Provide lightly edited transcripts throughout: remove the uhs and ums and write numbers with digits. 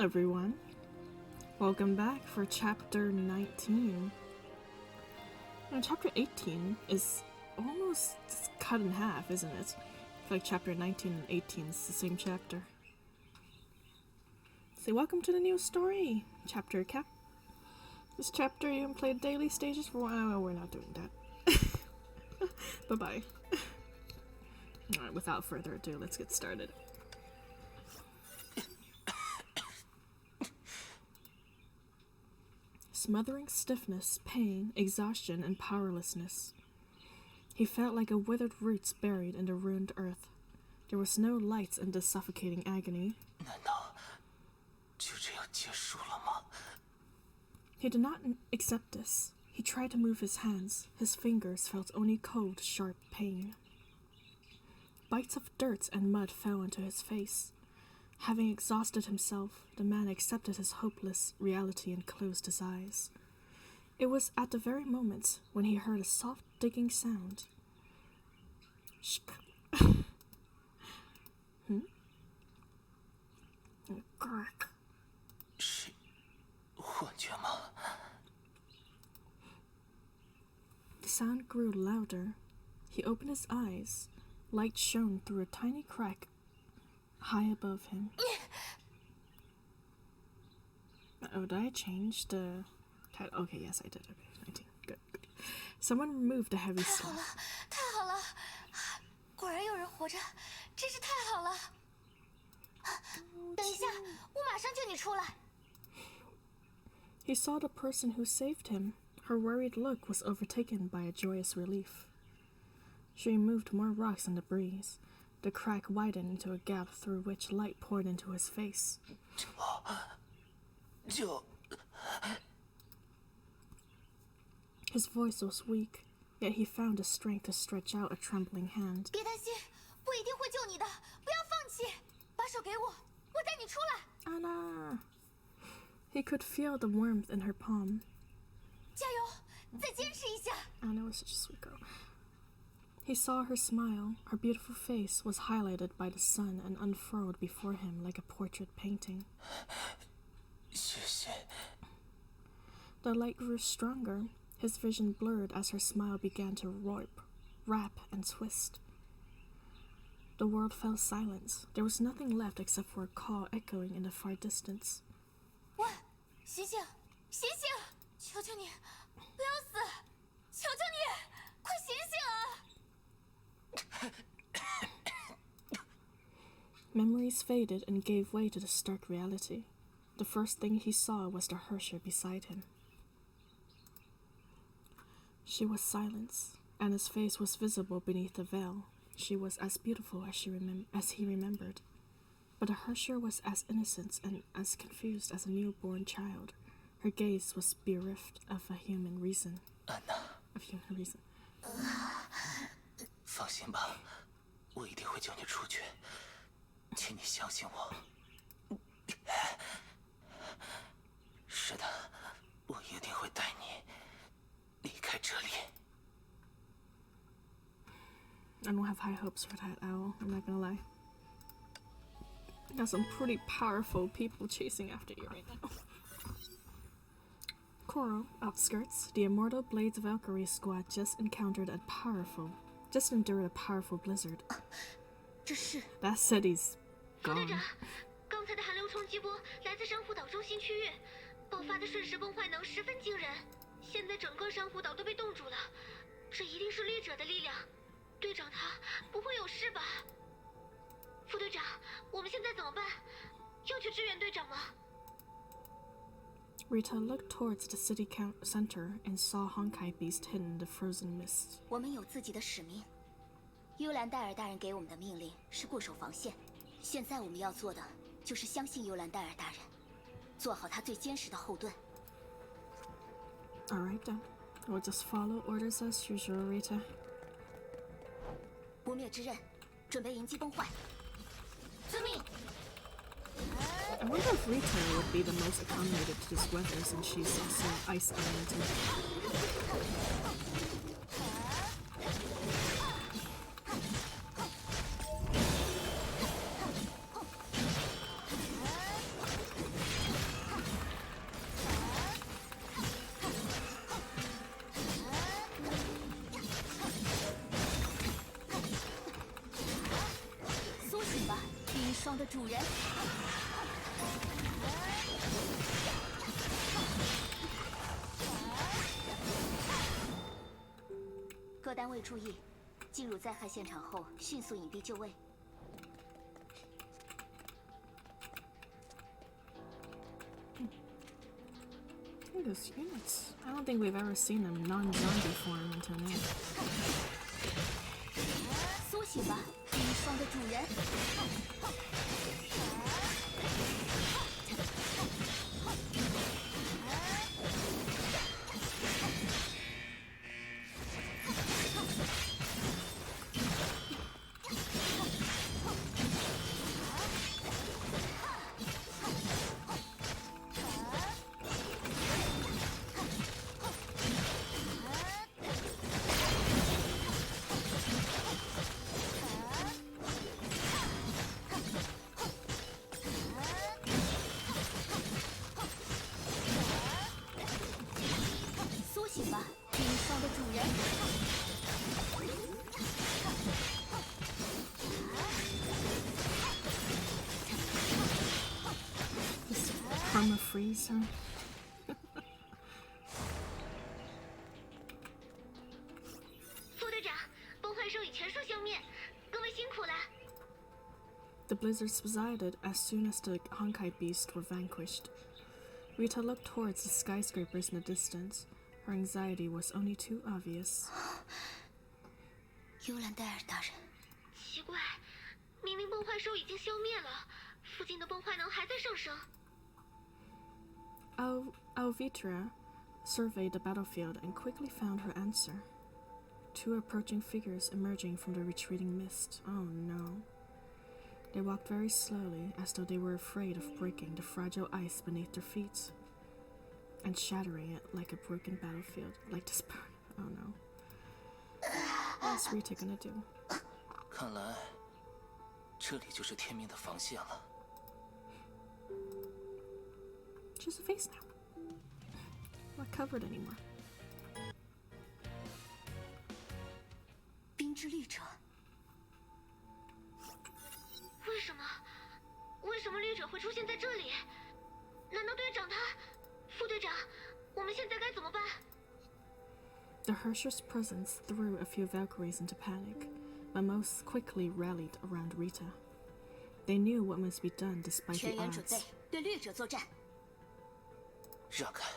everyone. Welcome back for chapter 19. And chapter 18 is almost cut in half, isn't it? I feel like chapter 19 and 18 is the same chapter. Say welcome to the new story, chapter cap. This chapter you can play daily stages for. Oh, we're not doing that. Bye-bye. Alright, without further ado, let's get started. Smothering stiffness, pain, exhaustion, and powerlessness. He felt like a withered roots buried in the ruined earth. There was no light in this suffocating agony. He did not accept this. He tried to move his hands. His fingers felt only cold, sharp pain. Bites of dirt and mud fell into his face. Having exhausted himself, the man accepted his hopeless reality and closed his eyes. It was at the very moment when he heard a soft digging sound. Crack. The sound grew louder. He opened his eyes. Light shone through a tiny crack high above him. Oh, did I change the title? Okay, yes, I did. Okay, 19. Good. Someone removed the heavy slab. He saw the person who saved him. Her worried look was overtaken by a joyous relief. She removed more rocks and debris. The crack widened into a gap through which light poured into his face. His voice was weak, yet he found the strength to stretch out a trembling hand. Anna! He could feel the warmth in her palm. Anna was such a sweet girl. He saw her smile. Her beautiful face was highlighted by the sun and unfurled before him like a portrait painting. The light grew stronger. His vision blurred as her smile began to warp, wrap, and twist. The world fell silent. There was nothing left except for a call echoing in the far distance. Memories faded and gave way to the stark reality. The first thing he saw was the Hersher beside him. She was silent, and his face was visible beneath the veil. She was as beautiful as he remembered. But the Hersher was as innocent and as confused as a newborn child. Her gaze was bereft of a human reason. Anna. 放心吧，我一定会救你出去，请你相信我。是的，我一定会带你离开这里。I don't have high hopes for that, Owl. I'm not gonna lie. Got some pretty powerful people chasing after you right now. Coral, outskirts, the immortal Blades of Valkyrie squad just endured a powerful blizzard. That city's gone. 副队长，刚才的寒流冲击波来自珊瑚岛中心区域，爆发的瞬时崩坏能十分惊人。现在整个珊瑚岛都被冻住了，这一定是绿者的力量。队长他不会有事吧？副队长，我们现在怎么办？要去支援队长吗？ Rita looked towards the city center and saw Honkai beast hidden in the frozen mist. 我们有自己的使命。幽兰戴尔大人给我们的命令是固守防线，现在我们要做的就是相信幽兰戴尔大人，做好他最坚实的后盾。All right then, we'll just follow orders as usual, Rita. 不灭之刃，准备迎击崩坏。遵命。 I wonder if Rita would be the most accommodated to this weather since she's also ice elemental. 的主人。各单位注意，进入灾害现场后迅速隐蔽就位。 Look at those units. I don't think we've ever seen them non-zombie form until now. 苏醒吧，冰霜的主人。苏醒吧，冰霜的主人。 Karma freeze, huh? 副队长，崩坏兽已全数消灭，各位辛苦了。 The blizzard subsided as soon as the Honkai beasts were vanquished. Rita looked towards the skyscrapers in the distance. Her anxiety was only too obvious. 幽兰戴尔大人，奇怪，明明崩坏兽已经消灭了，附近的崩坏能还在上升。 Alvitra surveyed the battlefield and quickly found her answer. Two approaching figures emerging from the retreating mist. Oh no. They walked very slowly, as though they were afraid of breaking the fragile ice beneath their feet and shattering it like a broken battlefield, like this. Oh no. What's Rita gonna do? 看来，这里就是天命的防线了。 Just a face now. Not covered anymore. 冰之律者，为什么？为什么绿者会出现在这里？难道队长他……副队长，我们现在该怎么办？ The Hersher's presence threw a few Valkyries into panic, but most quickly rallied around Rita. They knew what must be done despite 全 the 员准备 odds. 对绿者作战。 让开！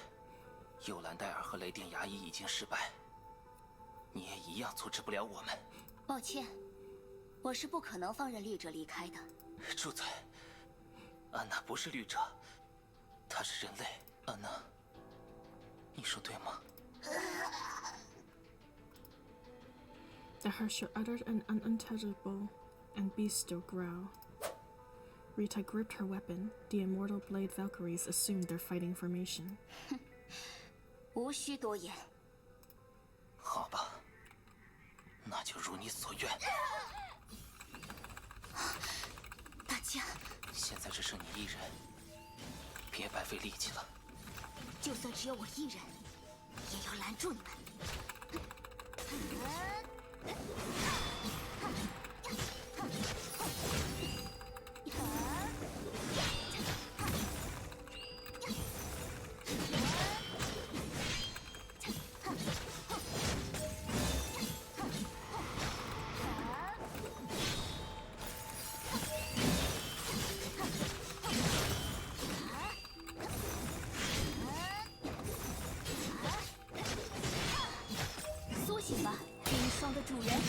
幽兰戴尔和雷电牙医已经失败，你也一样阻止不了我们。抱歉，我是不可能放任绿者离开的。住嘴！安娜不是绿者，她是人类。安娜，你说对吗？ The Hersher uttered an unintelligible and bestial growl. Rita gripped her weapon. The immortal blade Valkyries assumed their fighting formation. 无需多言。好吧，那就如你所愿。大家，现在只剩你一人，别白费力气了。就算只有我一人，也要拦住你们。 苏醒吧，冰霜的主人。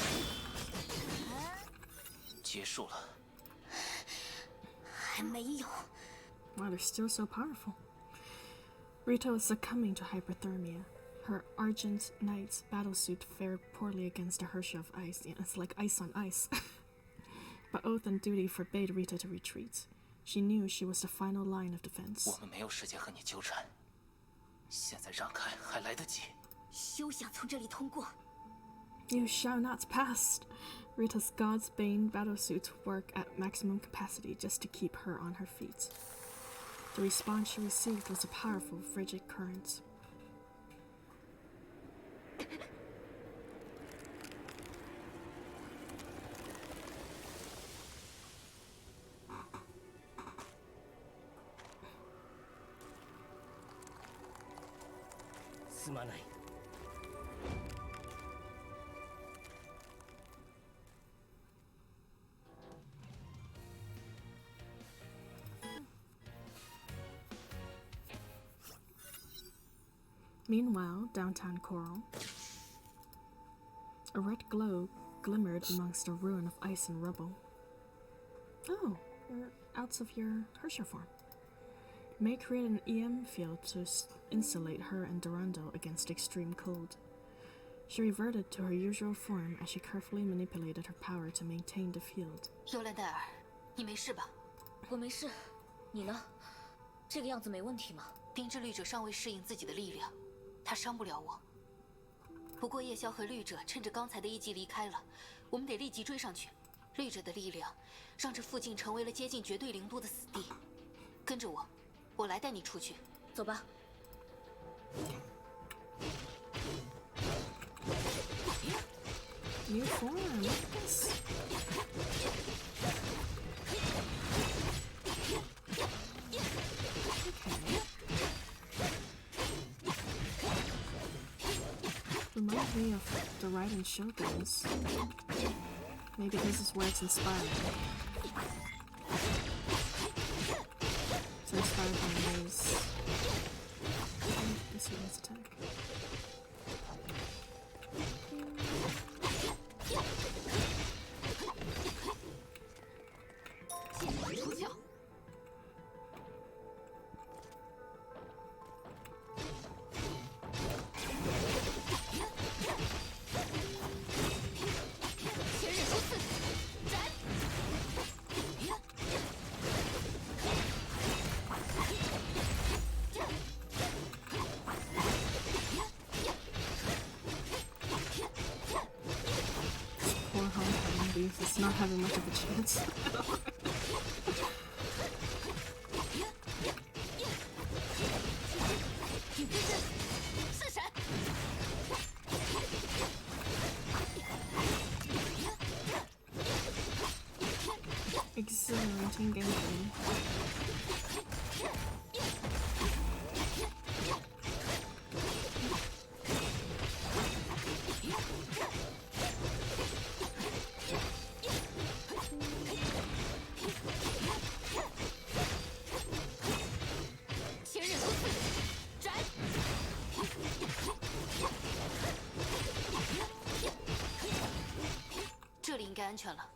结束了。还没有。 Wow, they're still so powerful. Rita was succumbing to hypothermia. Her Argent Knight's battlesuit fared poorly against the Hersher of ice. Yeah, it's like ice on ice. But oath and duty forbade Rita to retreat. She knew she was the final line of defense. 我们没有时间和你纠缠，现在让开还来得及。休想从这里通过！ You shall not pass. Rita's God's Bane battlesuits work at maximum capacity just to keep her on her feet. The response she received was a powerful frigid current. すまない。Meanwhile, downtown Coral, a red glow glimmered amongst a ruin of ice and rubble. Oh, you're out of your Hersher form. May created an EM field to insulate her and Durando against extreme cold. She reverted to her usual form as she carefully manipulated her power to maintain the field. 尤兰戴尔，你没事吧？我没事，你呢？这个样子没问题吗？冰之律者尚未适应自己的力量，他伤不了我。不过夜宵和律者趁着刚才的一击离开了，我们得立即追上去。律者的力量让这附近成为了接近绝对零度的死地。跟着我，我来带你出去。走吧。New form, yes. Reminds me of the Raiden Shoguns. Maybe this is where it's inspired. It's inspired by May's. This one's attack. 出鞘！前刃冲刺，斩！Poor Honkai believes it's not having much of a chance. Exhilarating gameplay. Raven 安全了。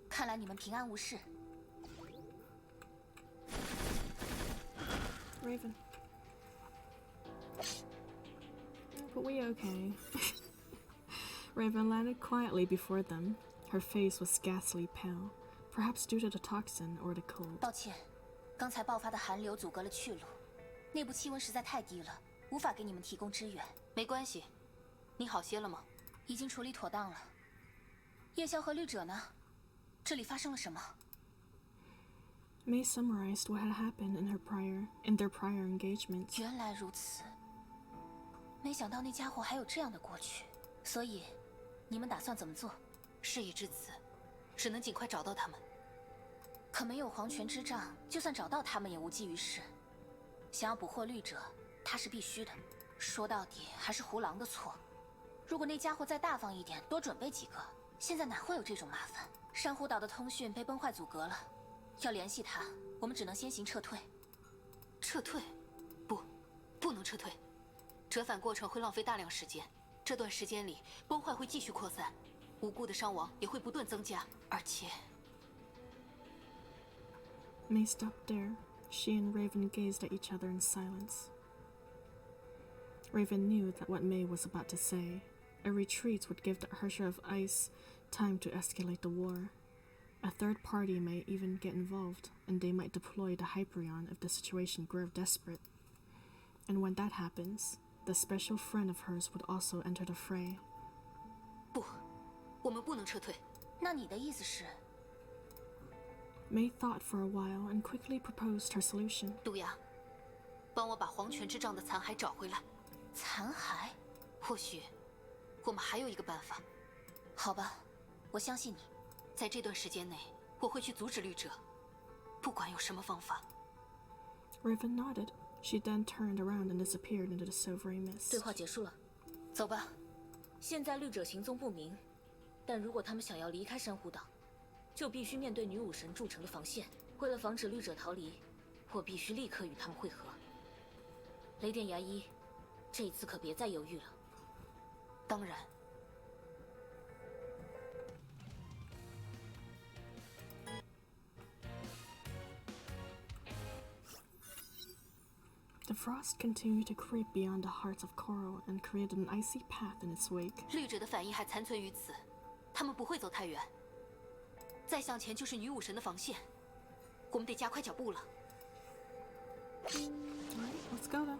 看来你们平安无事。Raven. But we okay. Raven landed quietly before them. Her face was ghastly pale, perhaps due to the toxin or the cold. 抱歉，刚才爆发的寒流阻隔了去路，内部气温实在太低了，无法给你们提供支援。没关系，你好些了吗？已经处理妥当了。夜宵和绿者呢？这里发生了什么？ May summarized what had happened in their prior engagements. 原来如此，没想到那家伙还有这样的过去。所以，你们打算怎么做？事已至此，只能尽快找到他们。可没有皇权之杖，就算找到他们也无济于事。想要捕获绿者，他是必须的。说到底，还是胡狼的错。如果那家伙再大方一点，多准备几个，现在哪会有这种麻烦？珊瑚岛的通讯被崩坏阻隔了。 要联系他，我们只能先行撤退。撤退？不能撤退。折返过程会浪费大量时间，这段时间里崩坏会继续扩散，无辜的伤亡也会不断增加，而且…… May stopped there. She and Raven gazed at each other in silence. Raven knew that what May was about to say, a retreat would give the Hersher of Ice time to escalate the war. A third party may even get involved, and they might deploy the Hyperion if the situation grew desperate. And when that happens, the special friend of hers would also enter the fray. 不，我们不能撤退。那你的意思是？ May thought for a while and quickly proposed her solution. 毒牙，帮我把皇权之杖的残骸找回来。残骸？或许，我们还有一个办法。好吧，我相信你。 在这段时间内，我会去阻止绿者，不管用什么方法。 Raven nodded. She then turned around and disappeared into the silvery mist. 对话结束了，走吧。现在绿者行踪不明，但如果他们想要离开珊瑚岛，就必须面对女武神筑成的防线。为了防止绿者逃离，我必须立刻与他们会合。雷电牙医，这一次可别再犹豫了。当然。 The frost continued to creep beyond the hearts of coral and created an icy path in its wake. 绿者的反应还残存于此，他们不会走太远。再向前就是女武神的防线，我们得加快脚步了。Alright, let's go then.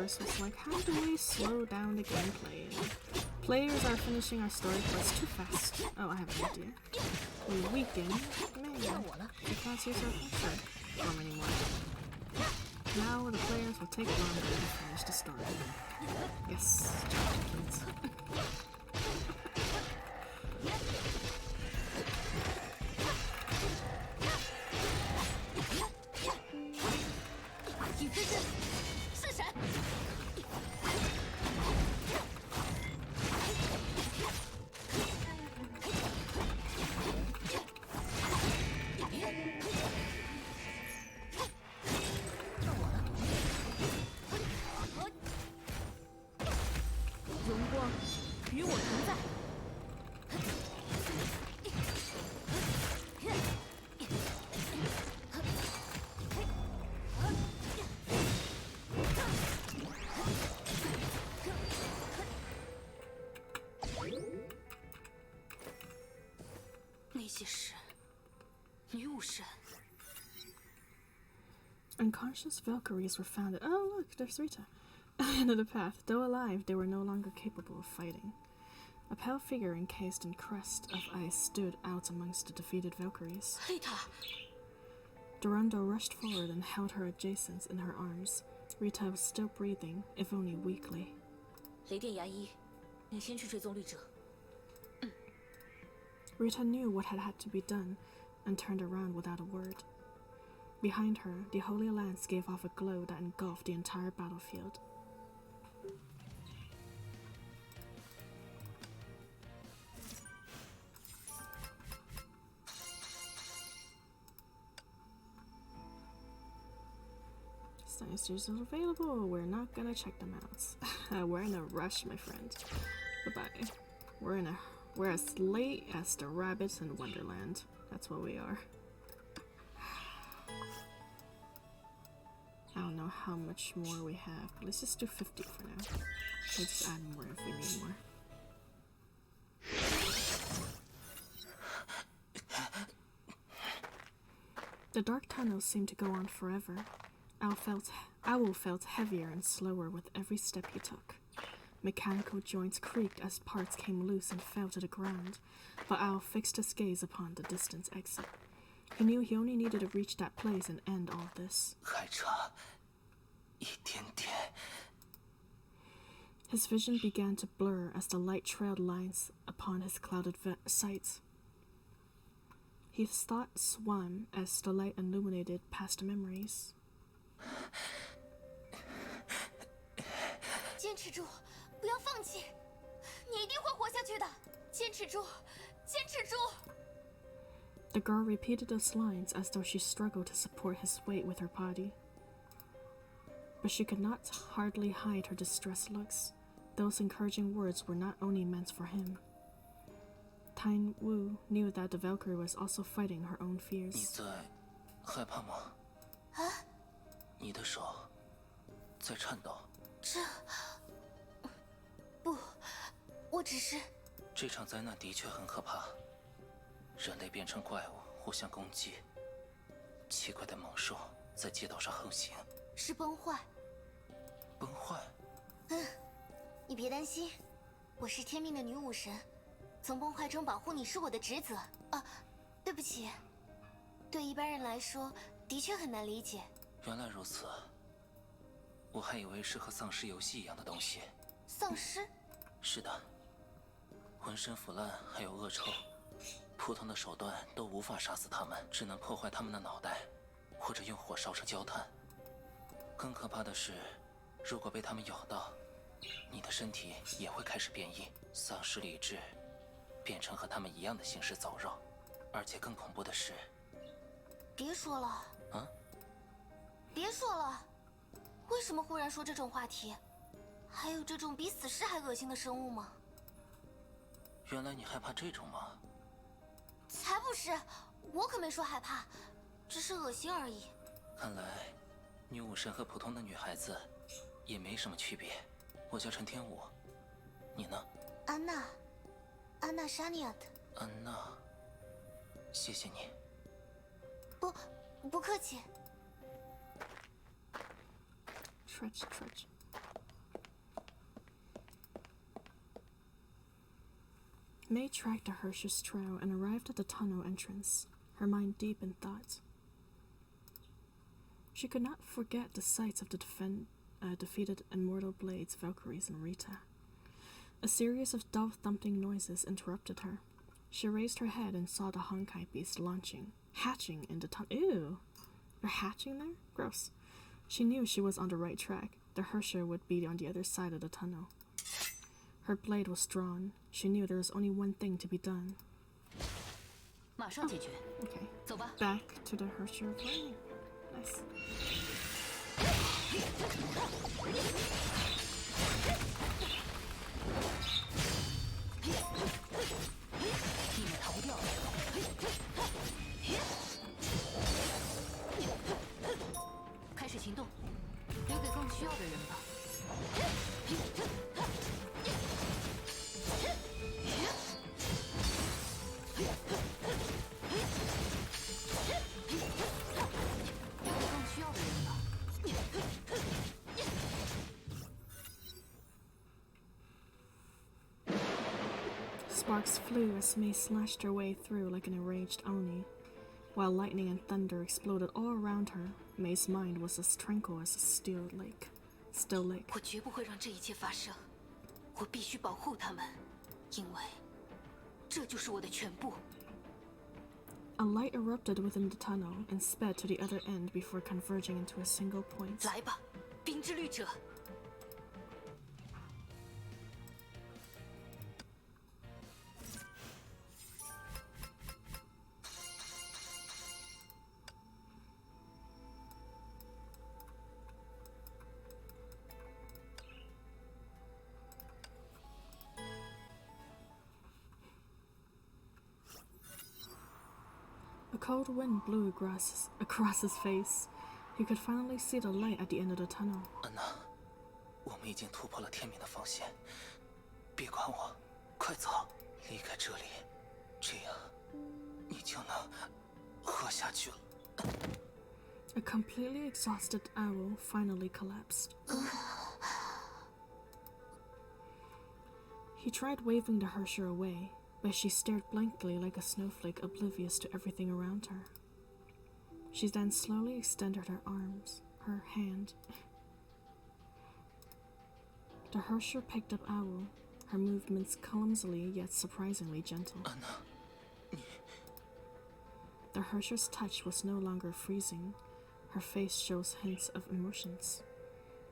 Was like, how do we slow down the gameplay? Players are finishing our story quest too fast. Oh, I have an idea. We weaken man. You can't use our pressure form anymore. Now the players will take longer to finish the story. Yes, kids. Unconscious Valkyries were found. Oh, look, there's Rita. At the end of the path, though alive, they were no longer capable of fighting. A pale figure encased in crest of ice stood out amongst the defeated Valkyries. Rita! Durando rushed forward and held her adjacent in her arms. Rita was still breathing, if only weakly. 雷电牙医，你先去追踪绿者。Rita knew what had to be done and turned around without a word. Behind her, the Holy Lance gave off a glow that engulfed the entire battlefield. Statues are available. We're not gonna check them out. We're in a rush, my friend. Bye-bye. We're as late as the rabbits in Wonderland. That's what we are. I don't know how much more we have. Let's just do 50 for now. We'll just add more if we need more. The dark tunnels seemed to go on forever. Owl felt heavier and slower with every step he took. Mechanical joints creaked as parts came loose and fell to the ground, but Owl fixed his gaze upon the distant exit. He knew he only needed to reach that place and end all this. His vision began to blur as the light trailed lines upon his clouded sight. His thoughts swam as the light illuminated past memories. 坚持住，不要放弃，你一定会活下去的。坚持住，坚持住。 The girl repeated those lines as though she struggled to support his weight with her body. But she could not hardly hide her distressed looks. Those encouraging words were not only meant for him. Tyne Wu knew that the Valkyrie was also fighting her own fears. 你在害怕吗？你的手在颤抖。不，我只是……这场灾难的确很可怕。人类变成怪物互相攻击。奇怪的猛兽在街道上横行。是崩坏。崩坏？你别担心，我是天命的女武神，从崩坏中保护你是我的职责。啊，对不起，对一般人来说的确很难理解。原来如此，我还以为是和丧尸游戏一样的东西。丧尸？是的，浑身腐烂，还有恶臭，普通的手段都无法杀死他们，只能破坏他们的脑袋，或者用火烧成焦炭。更可怕的是，如果被他们咬到，你的身体也会开始变异，丧失理智，变成和他们一样的行尸走肉。而且更恐怖的是，别说了啊！别说了，为什么忽然说这种话题？还有这种比死尸还恶心的生物吗？原来你害怕这种吗？才不是，我可没说害怕，只是恶心而已。看来，女武神和普通的女孩子也没什么区别。我叫陈天武，你呢？安娜沙尼亚的。安娜，谢谢你。不客气。Trudge. May tracked the Hersher's trail and arrived at the tunnel entrance, her mind deep in thought. She could not forget the sights of the defeated Immortal Blades, Valkyries, and Rita. A series of dull thumping noises interrupted her. She raised her head and saw the Honkai beast hatching in the tunnel. Ew! They're hatching there? Gross. She knew she was on the right track. The Hersher would be on the other side of the tunnel. Her blade was drawn. She knew there was only one thing to be done. 马上解决。 Okay. 走吧。 Back to the Hersher planning. Nice. 你们逃不掉。开始行动，留给更需要的人吧。留给更需要的人吧。 Sparks flew as May slashed her way through like an enraged Oni. While lightning and thunder exploded all around her, May's mind was as tranquil as a still lake. 我绝不会让这一切发生，我必须保护他们，因为这就是我的全部。 A light erupted within the tunnel and sped to the other end before converging into a single point. 来吧，冰之律者！ A cold wind blew across his face. He could finally see the light at the end of the tunnel. 安娜，我们已经突破了天明的防线，别管我，快走，离开这里，这样你就能活下去了。 A completely exhausted owl finally collapsed. He tried waving the Hersher away, but she stared blankly like a snowflake, oblivious to everything around her. She then slowly extended her hand. The Hersher picked up Owl, her movements clumsily yet surprisingly gentle. 安娜，你 The Hersher's touch was no longer freezing. Her face shows hints of emotions.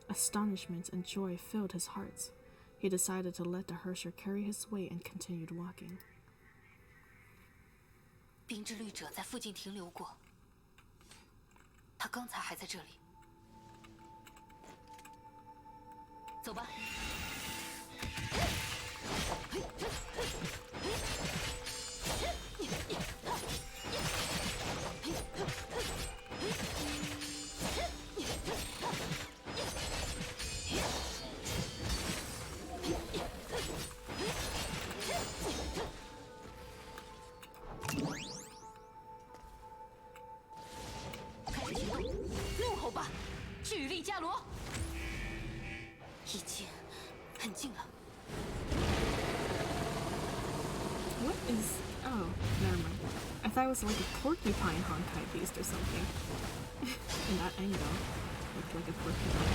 Astonishment and joy filled his heart. He decided to let the Hersher carry his weight and continued walking. 冰之律者在附近停留过，他刚才还在这里。走吧。口吧，巨力伽罗！已经很近了。 What is... Oh, never mind. I thought it was like a porcupine Honkai beast or something. In that angle, looked like a porcupine.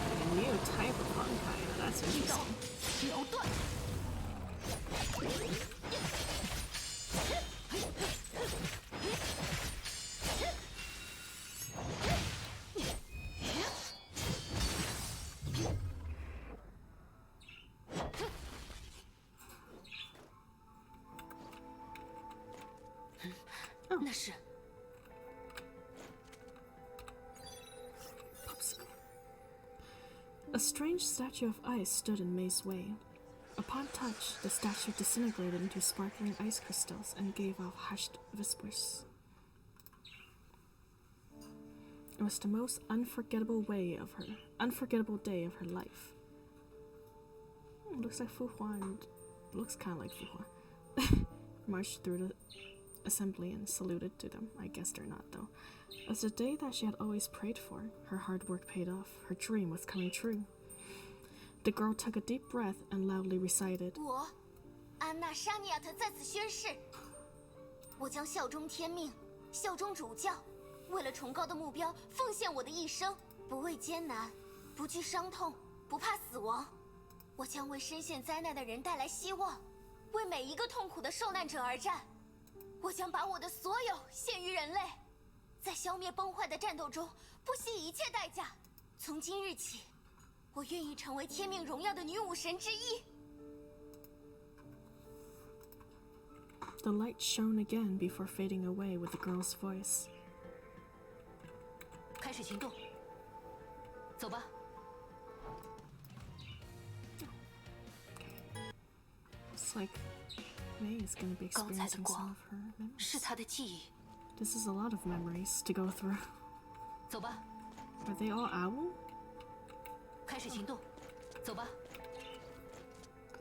Like a new type of Honkai. Now that's 一刀 interesting. 秒断。 那是 A strange statue of ice stood in May's way. Upon touch, the statue disintegrated into sparkling ice crystals and gave off hushed whispers. It was the most unforgettable day of her life. Looks like Fu Hua and looks kind of like Fu Hua. Marched through the assembly and saluted to them. I guess they're not, though. It was the day that she had always prayed for. Her hard work paid off. Her dream was coming true. The girl took a deep breath and loudly recited, 我，安娜·沙尼亚特在此宣誓，我将效忠天命，效忠主教，为了崇高的目标奉献我的一生，不畏艰难，不惧伤痛，不怕死亡。我将为深陷灾难的人带来希望，为每一个痛苦的受难者而战。我将把我的所有献于人类，在消灭崩坏的战斗中不惜一切代价。从今日起，我愿意成为天命荣耀的女武神之一。 The light shone again before fading away with the girl's voice. 开始行动，走吧。 It's like May is going to be 刚才的 experiencing some 光 of her memories. 是她的记忆， This is a lot of memories to go through. 走吧， Are they all owl? 开始行动，走吧。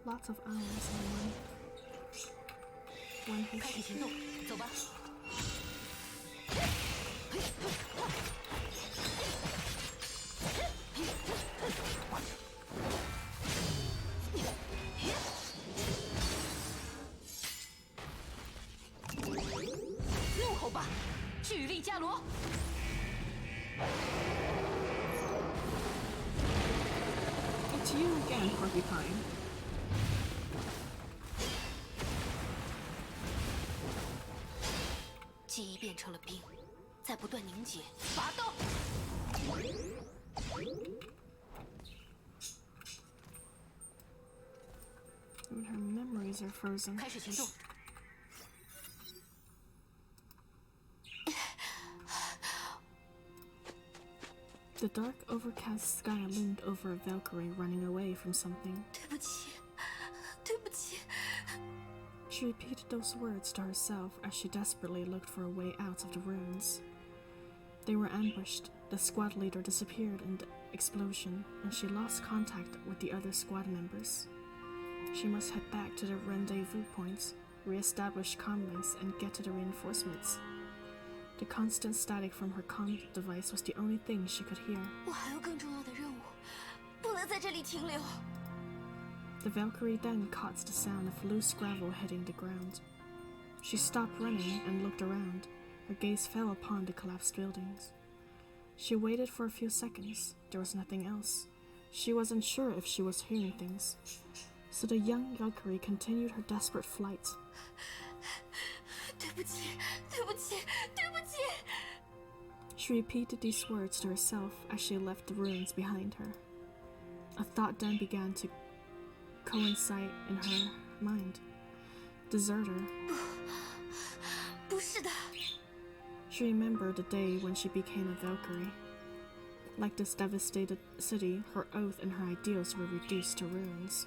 Lots of owls in one 开始 history. 行动，走吧。 怒吼吧，巨力伽罗！ It's you again, Porcupine. 记忆变成了冰，在不断凝结。拔刀！ Even her memories are frozen. 开始行动。 The dark, overcast sky loomed over a Valkyrie running away from something. 对不起，对不起。 She repeated those words to herself as she desperately looked for a way out of the ruins. They were ambushed. The squad leader disappeared in the explosion, and she lost contact with the other squad members. She must head back to the rendezvous points, re-establish comlinks, and get to the reinforcements. The constant static from her comm device was the only thing she could hear. 我还有更重要的任务，不能在这里停留。 The Valkyrie then caught the sound of loose gravel hitting the ground. She stopped running and looked around. Her gaze fell upon the collapsed buildings. She waited for a few seconds. There was nothing else. She wasn't sure if she was hearing things. So the young Valkyrie continued her desperate flight. 对不起，对不起，对不起。 She repeated these words to herself as she left the ruins behind her. A thought then began to coincide in her mind. Deserter. 不是的， She remembered the day when she became a Valkyrie. Like this devastated city, her oath and her ideals were reduced to ruins.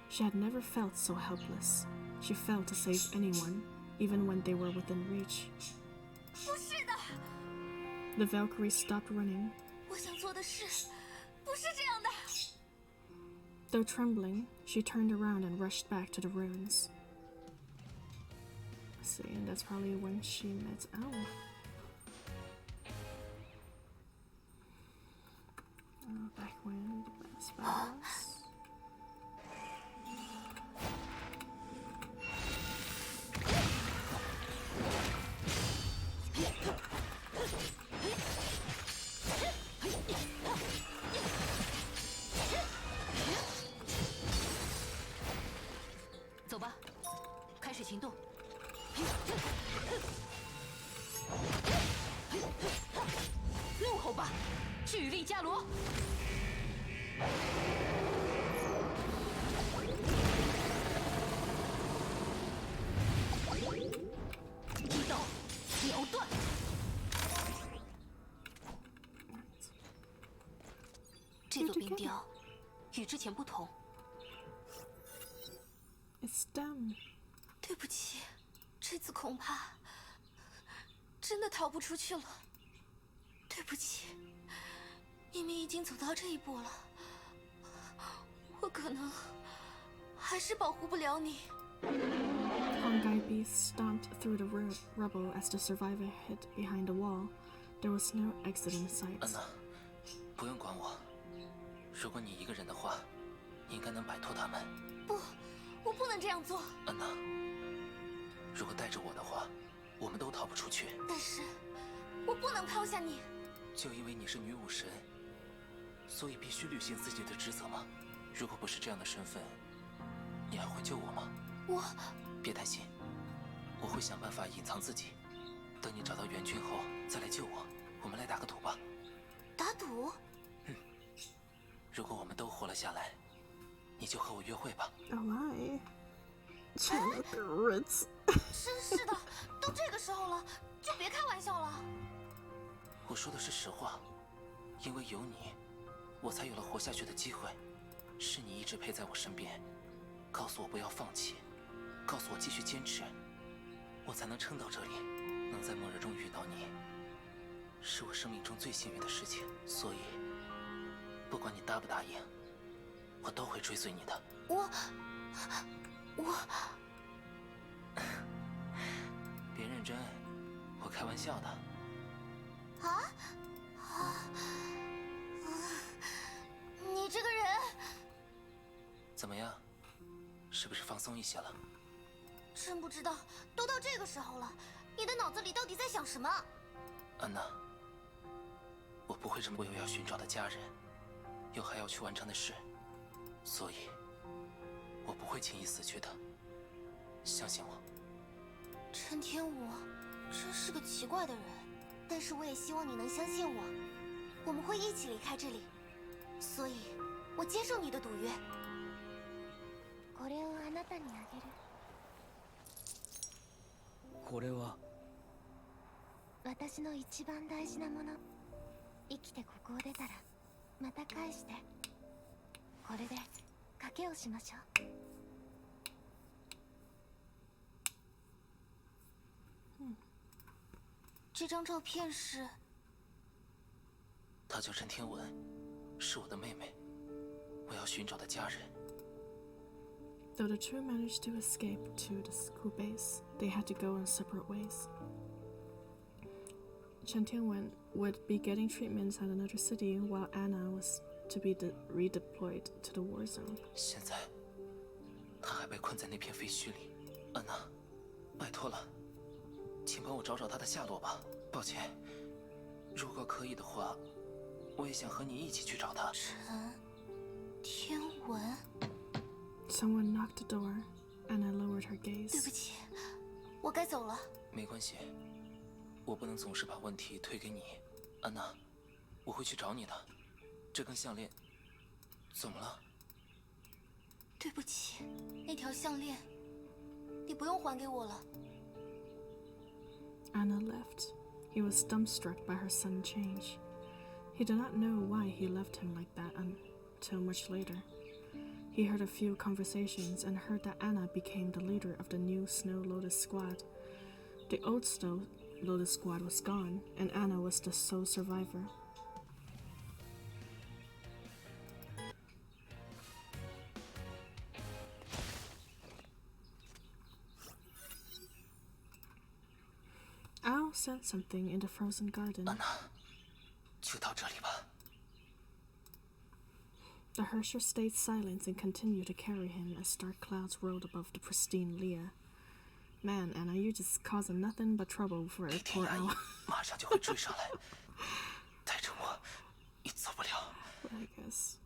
She had never felt so helpless. She felt to save anyone, even when they were within reach. 不是的。 The Valkyrie stopped running. 我想做的事，不是这样的。 Though trembling, she turned around and rushed back to the ruins. Let's see, and that's probably when she met Owl. back when the best was. 走吧，开始行动。怒吼吧，巨力伽罗！一刀秒断。这座冰雕与之前不同。 It's them. 对不起，这次恐怕真的逃不出去了。对不起，你们已经走到这一步了，我可能还是保护不了你。 Honkai beasts stomped through the rubble as the survivor hid behind the wall. There was no exit in sight. 安娜，不用管我。如果你一个人的话，你应该能摆脱他们。不，我不能这样做。安娜，如果带着我的话，我们都逃不出去。但是，我不能抛下你。就因为你是女武神，所以必须履行自己的职责吗？如果不是这样的身份，你还会救我吗？我别担心，我会想办法隐藏自己，等你找到援军后再来救我。我们来打个赌吧。打赌？Oh, 如果我们都活了下来，你就和我约会吧。 A lie. Check the Ritz. 是的，都这个时候了，就别开玩笑了。我说的是实话，因为有你，我才有了活下去的机会。是你一直陪在我身边，告诉我不要放弃，告诉我继续坚持，我才能撑到这里，能在末日中遇到你，是我生命中最幸运的事情。所以，不管你答不答应，我都会追随你的。我别认真，我开玩笑的。你这个人，怎么样？是不是放松一些了？真不知道，都到这个时候了，你的脑子里到底在想什么？安娜，我不会这么，我有要寻找的家人，有还要去完成的事，所以，我不会轻易死去的。相信我。陈天武真是个奇怪的人，但是我也希望你能相信我，我们会一起离开这里，所以，我接受你的赌约。これをあなたにあげる。これは。私の一番大事なもの。生きてここを出たら、また返して。これで賭けをしましょう。这张照片是？她叫陈天文，是我的妹妹，我要寻找的家人。Though the two managed to escape to the school base, they had to go in separate ways. Chen Tianwen would be getting treatments at another city, while Anna was to be redeployed to the war zone. 现在，她还被困在那片废墟里。安娜，拜托了，请帮我找找她的下落吧。抱歉，如果可以的话，我也想和你一起去找她。陈天文。 Someone knocked the door. Anna lowered her gaze. 对不起，我该走了。没关系，我不能总是把问题推给你。安娜，我会去找你的。这根项链怎么了？对不起，那条项链，你不用还给我了。 Anna left. He was dumbstruck by her sudden change. He did not know why he left him like that until much later. He heard a few conversations and heard that Anna became the leader of the new Snow Lotus Squad. The old Snow Lotus Squad was gone, and Anna was the sole survivor. Al said something in the frozen garden. 安娜，就到这里吧。The Hersher stayed silent and continued to carry him as dark clouds rolled above the pristine Leah. Man, Anna, you just causing nothing but trouble for a poor owl. 马上就会追上来，带着我，你走不了。 But I guess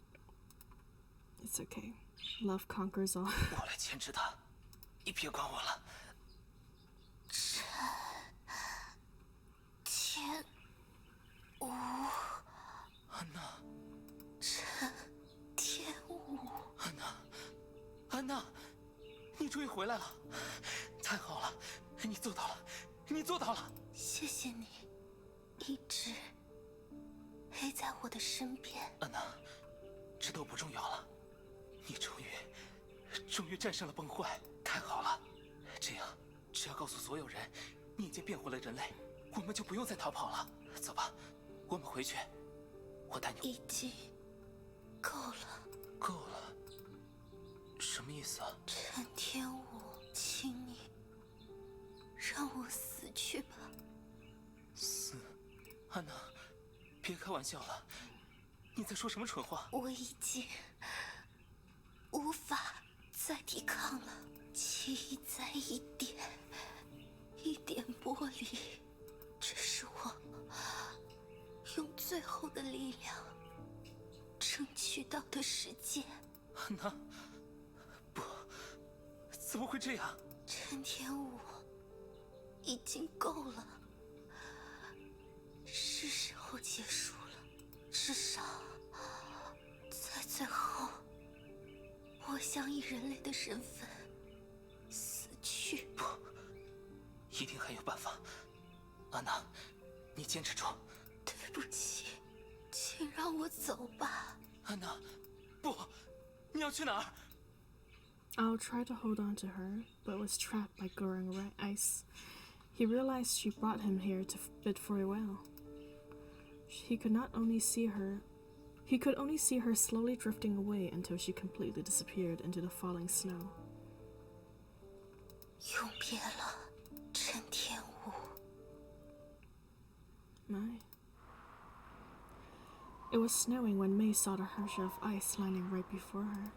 it's okay. Love conquers all. 我来牵制他，你别管我了。天武，安娜，天武，安娜，安娜，你终于回来了，太好了，你做到了，你做到了。谢谢你，一直陪在我的身边。安娜，这都不重要了，你终于战胜了崩坏，太好了。这样，只要告诉所有人，你已经变回了人类，我们就不用再逃跑了。走吧，我们回去，我带你。已经够了。够了？什么意思啊？陈天武，请你让我死去吧。死？安娜，别开玩笑了，你在说什么蠢话？我已经无法再抵抗了，记忆在一点剥离，这是我用最后的力量争取到的世界。安娜，不，怎么会这样？陈天武，已经够了，是时候结束了。至少在最后，我想以人类的身份死去。不，一定还有办法。安娜，你坚持住。对不起，请让我走吧。安娜，不，你要去哪儿？ Al tried to hold on to her, but was trapped by growing ice. He realized she brought him here to bid farewell. He could only see her slowly drifting away until she completely disappeared into the falling snow. 永别了，陈天武。My. It was snowing when May saw the Hersher of ice landing right before her.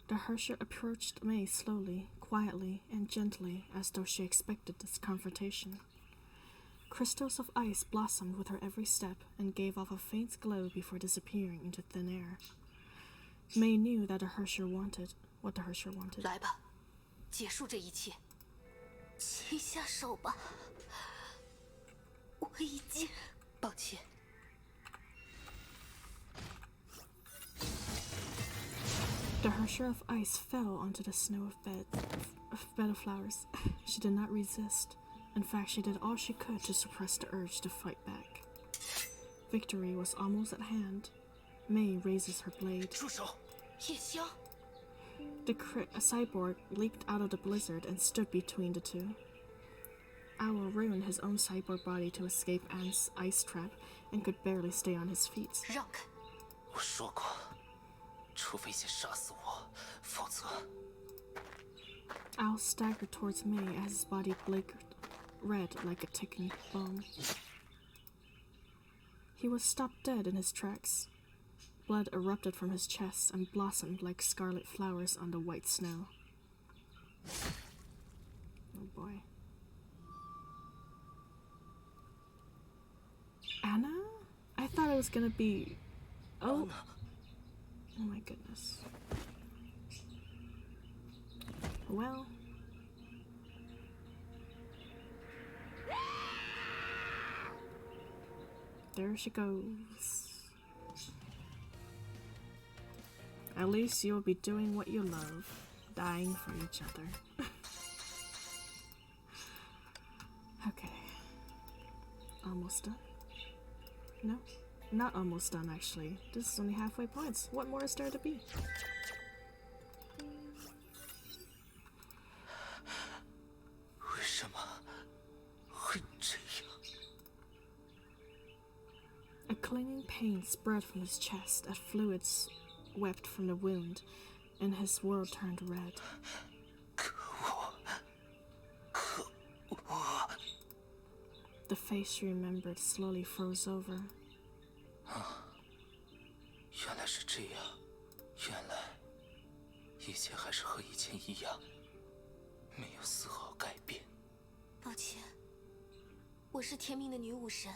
The Hersher approached May slowly, quietly, and gently, as though she expected this confrontation. Crystals of ice blossomed with her every step and gave off a faint glow before disappearing into thin air. May knew that the Hersher wanted what the Hersher wanted. 来吧，结束这一切。请下手吧，我已经……抱歉。 The Hersher of ice fell onto the snow bed of flowers. She did not resist. In fact, she did all she could to suppress the urge to fight back. Victory was almost at hand. May raises her blade. 住手！ 夜宵， A cyborg leaped out of the blizzard and stood between the two. Owl ruined his own cyborg body to escape Anne's ice trap and could barely stay on his feet. 让开！我说过，除非先杀死我，否则。 Owl staggered towards May as his body blazed red like a ticking bomb. He was stopped dead in his tracks. Blood erupted from his chest and blossomed like scarlet flowers on the white snow. Oh boy. Anna? I thought it was gonna be... Oh. Oh my goodness. Well. There she goes. At least you'll be doing what you love, dying for each other. Okay. Almost done? No? Not almost done, actually. This is only halfway points. What more is there to be? A clinging pain spread from his chest as fluids wept from the wound, and his world turned red. The face she remembered slowly froze over. 原来是这样，原来一切还是和以前一样，没有丝毫改变。抱歉，我是天命的女武神，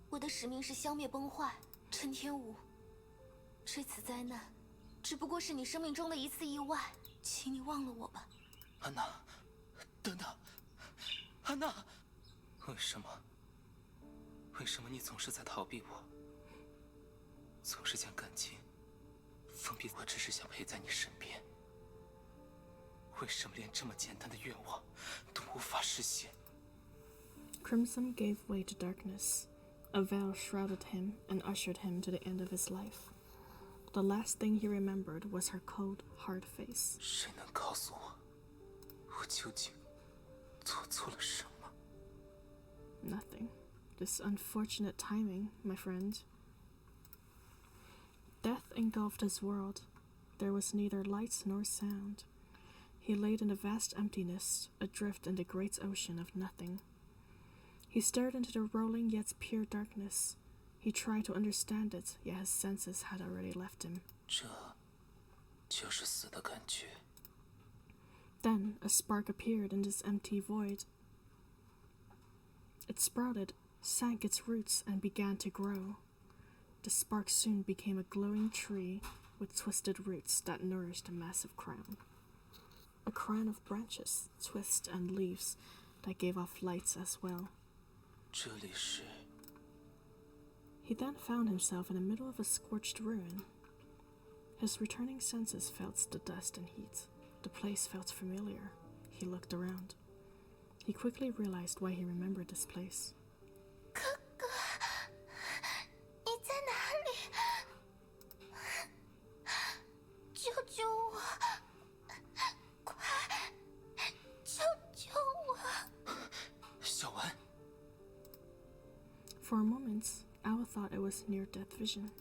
我的使命是消灭崩坏陈天武。这次灾难只不过是你生命中的一次意外，请你忘了我吧。安娜，等等，安娜，为什么？为什么你总是在逃避我？总是将感情封闭？我只是想陪在你身边。为什么连这么简单的愿望都无法实现？ Crimson gave way to darkness. A veil shrouded him and ushered him to the end of his life. The last thing he remembered was her cold, hard face. 谁能告诉我，我究竟做错了什么？ Nothing. Just unfortunate timing, my friend. Death engulfed his world. There was neither light nor sound. He laid in a vast emptiness, adrift in the great ocean of nothing. He stared into the rolling yet pure darkness. He tried to understand it, yet his senses had already left him. 这就是死的感觉。 Then a spark appeared in this empty void. It sprouted, sank its roots, and began to grow. The spark soon became a glowing tree with twisted roots that nourished a massive crown. A crown of branches, twists, and leaves that gave off lights as well. 这里是 He then found himself in the middle of a scorched ruin. His returning senses felt the dust and heat. The place felt familiar. He looked around. He quickly realized why he remembered this place. 哥哥，你在哪里？救救我！快，救救我！ 小文。 For a moment, Awa thought it was near-death vision.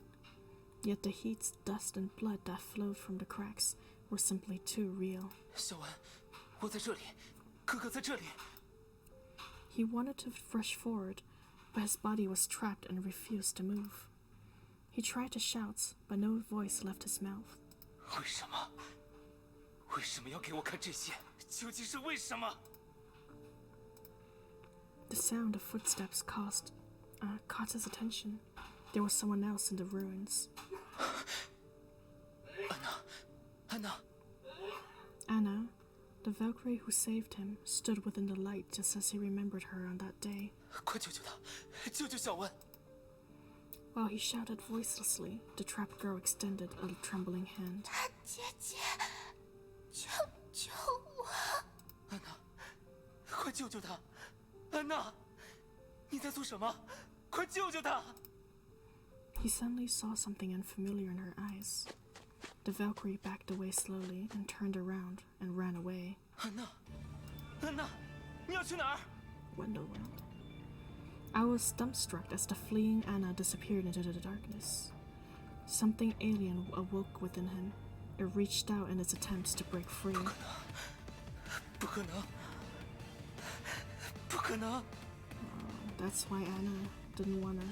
Yet the heat, dust, and blood that flowed from the cracks were simply too real. 小文，我在这里，哥哥在这里。 He wanted to rush forward, but his body was trapped and refused to move. He tried to shout, but no voice left his mouth. 为什么？为什么要给我看这些？究竟是为什么？ The sound of footsteps caught his attention. There was someone else in the ruins. 安娜，安娜， Anna, the Valkyrie who saved him, stood within the light just as he remembered her on that day. 快救救他，救救小文！ While he shouted voicelessly, the trapped girl extended a trembling hand. 姐姐，救救我！安娜，快救救他！安娜，你在做什么？快救救他！ He suddenly saw something unfamiliar in her eyes. The Valkyrie backed away slowly and turned around and ran away. 安娜，安娜，你要去哪儿？ What in the world? I was dumbstruck as the fleeing Anna disappeared into the darkness. Something alien awoke within him. It reached out in its attempts to break free. 不可能，不可能！ That's why Anna didn't want to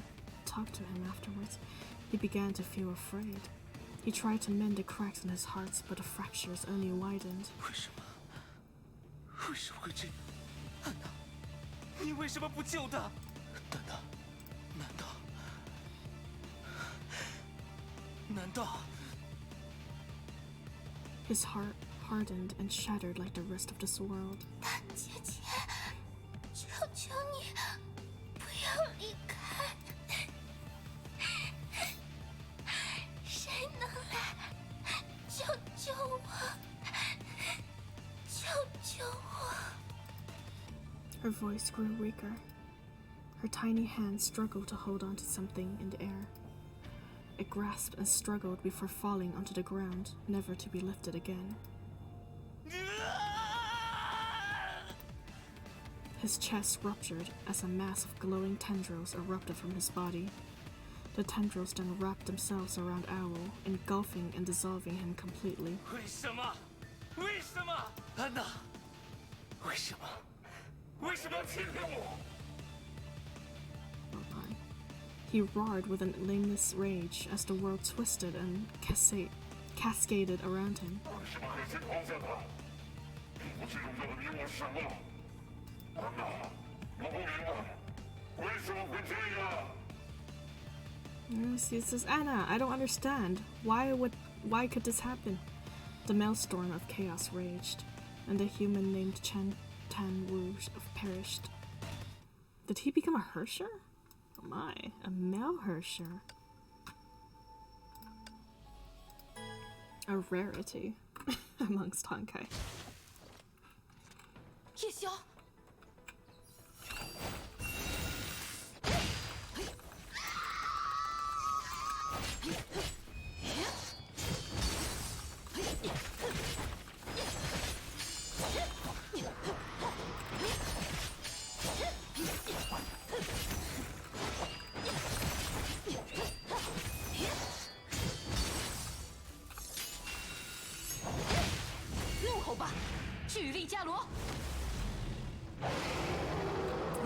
talk to him afterwards. He began to feel afraid. He tried to mend the cracks in his heart, but the fractures only widened. 为什么？为什么会这样？安娜，你为什么不救他？等等，难道？ His heart hardened and shattered like the rest of this world. 姐姐，求求你，不要离开！谁能来救救我？救救我！ Her voice grew weaker. Her tiny hands struggled to hold on to something in the air. It grasped and struggled before falling onto the ground, never to be lifted again. His chest ruptured as a mass of glowing tendrils erupted from his body. The tendrils then wrapped themselves around Owl, engulfing and dissolving him completely. 为什么？为什么？安娜，为什么？为什么要欺骗我？ Oh my. He roared with an nameless rage as the world twisted and cascaded around him. He says, Anna, I don't understand. Why could this happen? The maelstrom of chaos raged, and the human named Chen Tan Wu perished. Did he become a Hersher? Oh my, a male Hersher. A rarity amongst Honkai. 夜宵， 怒吼吧，巨力伽罗！ I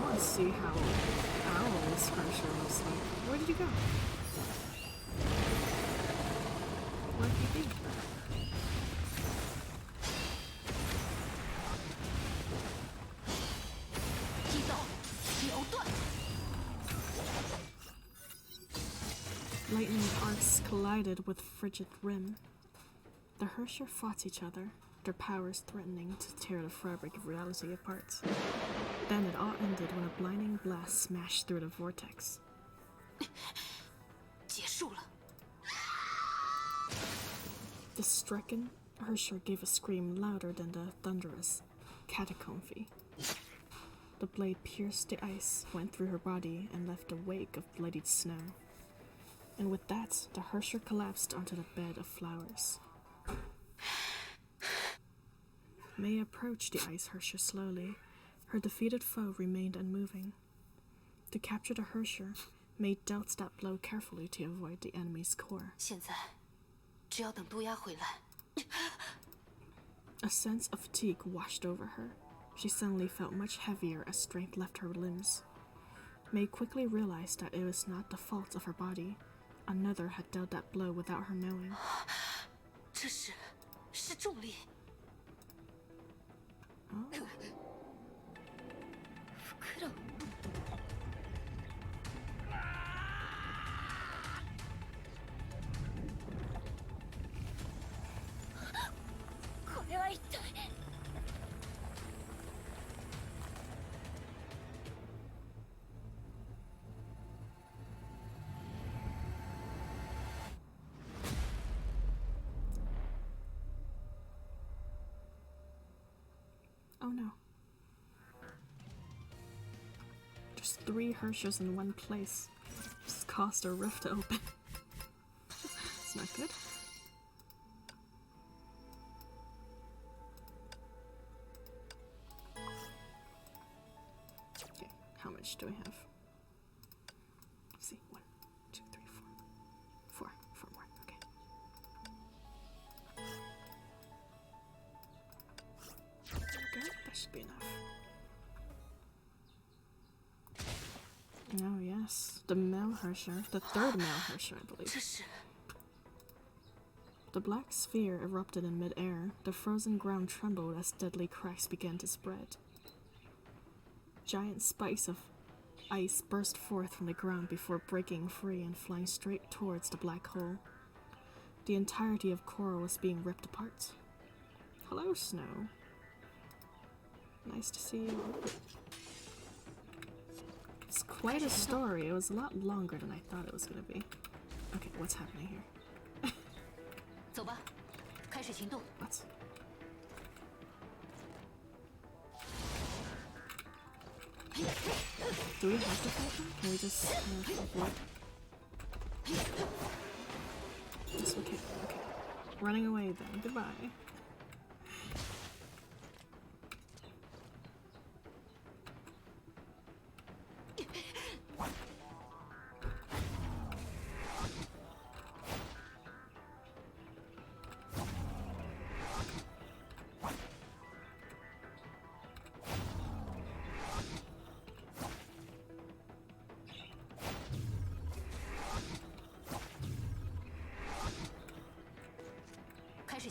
want to see how Owl's Hersher looks like. Where did you go? Where did he be? 击到，秒断！ Lightning arcs collided with frigid rim. The Hersher fought each other, their powers threatening to tear the fabric of reality apart. Then it all ended when a blinding blast smashed through the vortex. 结束了。 The stricken Hersher gave a scream louder than the thunderous catacombe. The blade pierced the ice, went through her body, and left a wake of bloodied snow. And with that, the Hersher collapsed onto the bed of flowers. May approached the ice Hersher slowly. Her defeated foe remained unmoving. To capture the Hersher, May dealt that blow carefully to avoid the enemy's core. 现在，只要等渡鸦回来。 A sense of fatigue washed over her. She suddenly felt much heavier as strength left her limbs. May quickly realized that it was not the fault of her body. Another had dealt that blow without her knowing. 这是重力。 Oh. 袋。これは一体。 Oh no. Just 3 Hershers in one place. Just caused a rift to open. It's not good. Okay, how much do we have? Let's see, 1, 2, 3, 4. 4 more, okay. There we go, that should be enough. Oh yes, the male Hersher, the third male Hersher, I believe. 这是 The black sphere erupted in mid-air. The frozen ground trembled as deadly cracks began to spread. Giant spikes of ice burst forth from the ground before breaking free and flying straight towards the black hole. The entirety of coral was being ripped apart. Hello, Snow. Nice to see you. It's quite a story. It was a lot longer than I thought it was going to be. Okay, what's happening here? 走吧，开始行动。 What? Do we have to fight them? Can we just avoid? Yes, okay, okay. Running away then. Goodbye.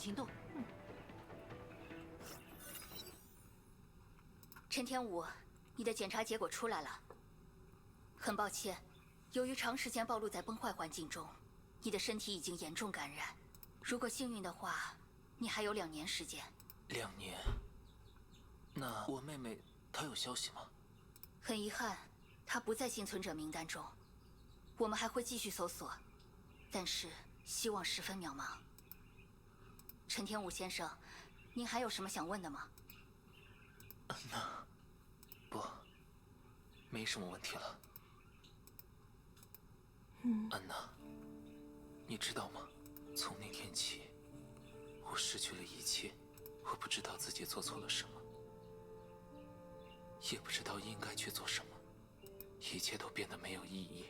行动。陈天武，你的检查结果出来了。很抱歉，由于长时间暴露在崩坏环境中，你的身体已经严重感染。如果幸运的话，你还有2年时间。2年？那我妹妹她有消息吗？很遗憾，她不在幸存者名单中。我们还会继续搜索，但是希望十分渺茫。陈天武先生，您还有什么想问的吗？不，没什么问题了。安娜，你知道吗？从那天起，我失去了一切。我不知道自己做错了什么，也不知道应该去做什么。一切都变得没有意义，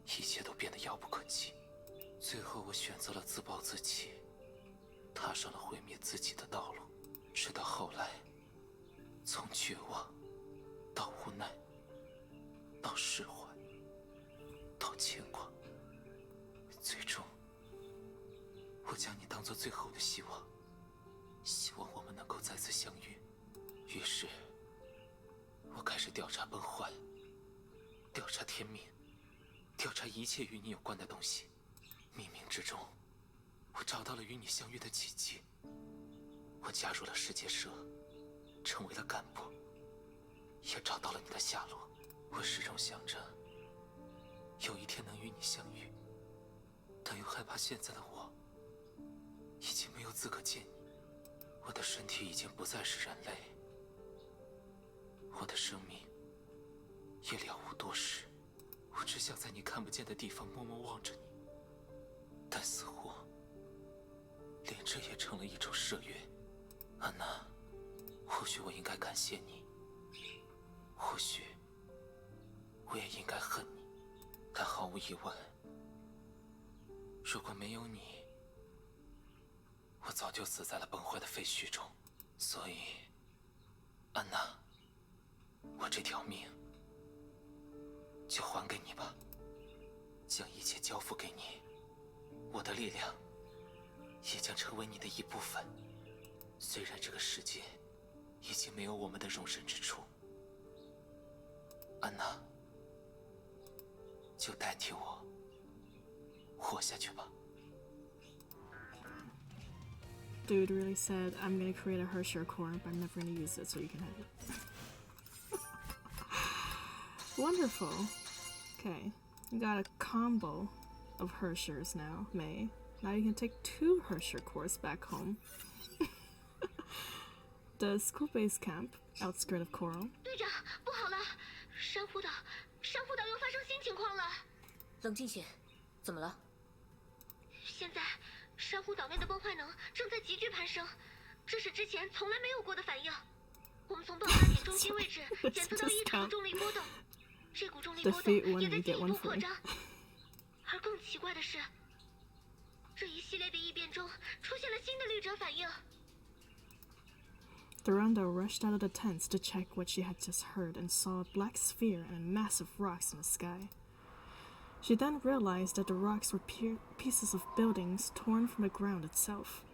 一切都变得遥不可及。最后，我选择了自暴自弃，踏上了毁灭自己的道路。直到后来，从绝望到无奈，到释怀，到牵挂，最终，我将你当作最后的希望，希望我们能够再次相遇。于是，我开始调查崩坏，调查天命，调查一切与你有关的东西。冥冥之中，我找到了与你相遇的契机。我加入了世界社，成为了干部，也找到了你的下落。我始终想着，有一天能与你相遇，但又害怕现在的我，已经没有资格见你。我的身体已经不再是人类，我的生命也了无多时。我只想在你看不见的地方默默望着你，但似乎连这也成了一种奢约。安娜，或许我应该感谢你，或许我也应该恨你，但毫无疑问，如果没有你，我早就死在了崩坏的废墟中。所以，安娜，我这条命就还给你吧，将一切交付给你，我的力量也将成为你的一部分。虽然这个世界已经没有我们的容身之处，安娜，就代替我活下去吧。 Dude really said, I'm gonna create a Hershey core, but I'm never gonna use it, so you can have it. Wonderful. Okay, you got a combo of Hershers now, May. Now you can take 2 Hershey cores back home. The school base camp, outskirt of Coral. 队长，不好了，珊瑚岛又发生新情况了。冷静些，怎么了？现在，珊瑚岛内的崩坏能正在急剧攀升，这是之前从来没有过的反应。我们从爆发点中心位置检测到异常重力波动，这股重力波动也在进一步扩张。而更奇怪的是，这一系列的异变中出现了新的绿者反应。 Duranda rushed out of the tents to check what she had just heard and saw a black sphere and massive rocks in the sky. She then realized that the rocks were pieces of buildings torn from the ground itself.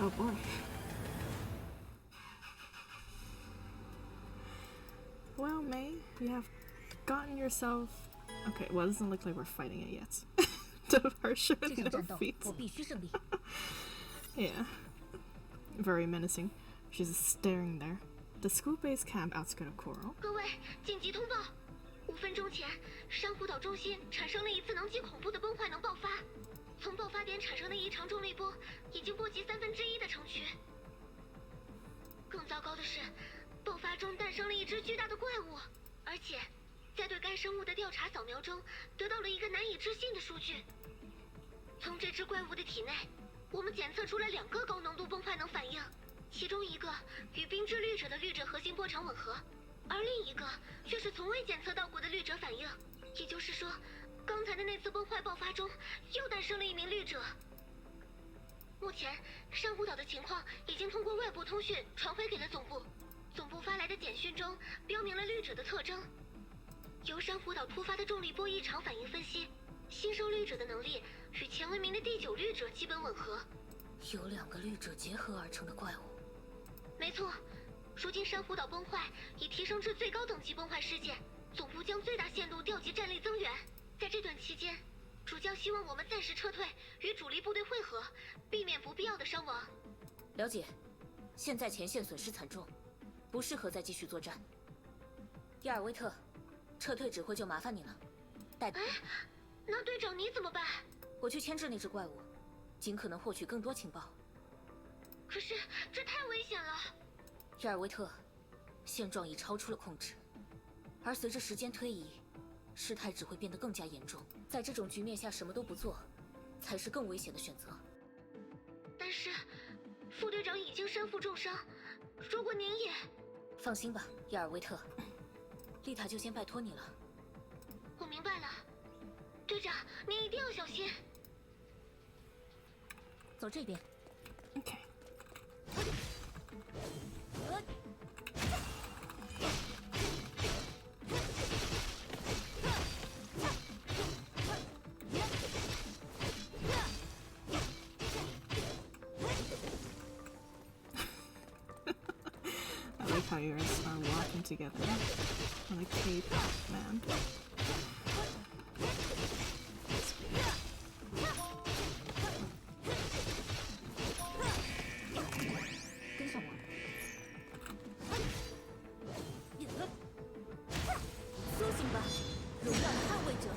Oh boy. Well, May, you have gotten yourself... Okay, well, it doesn't look like we're fighting it yet. The harsher no feet. Yeah. Very menacing. She's just staring there. The school base camp outskirt of Coral. 各位，紧急通报！5分钟前，珊瑚岛中心产生了一次能级恐怖的崩坏能爆发。 从爆发点产生的异常重力波已经波及1/3的城区。更糟糕的是，爆发中诞生了一只巨大的怪物，而且在对该生物的调查扫描中，得到了一个难以置信的数据。从这只怪物的体内，我们检测出了2个高浓度崩坏能反应，其中一个与冰之绿者的绿者核心波长吻合，而另一个却是从未检测到过的绿者反应。也就是说，刚才的那次崩坏爆发中，又诞生了一名绿者。目前，珊瑚岛的情况已经通过外部通讯传回给了总部。总部发来的简讯中标明了绿者的特征。由珊瑚岛突发的重力波异常反应分析，新生绿者的能力与前文明的第9绿者基本吻合。由2个绿者结合而成的怪物。没错，如今珊瑚岛崩坏已提升至最高等级崩坏事件，总部将最大限度调集战力增援。在这段期间，主将希望我们暂时撤退，与主力部队会合，避免不必要的伤亡。了解，现在前线损失惨重，不适合再继续作战。蒂尔维特，撤退指挥就麻烦你了。带。那队长你怎么办？我去牵制那只怪物，尽可能获取更多情报。可是这太危险了。蒂尔维特，现状已超出了控制，而随着时间推移，事态只会变得更加严重。在这种局面下，什么都不做，才是更危险的选择。但是，副队长已经身负重伤，如果您也……放心吧，伊尔维特，丽塔就先拜托你了。我明白了，队长，您一定要小心。走这边。OK。I like how you guys are walking together on a K-pop, man. 跟上我。苏醒吧，荣耀的捍卫者。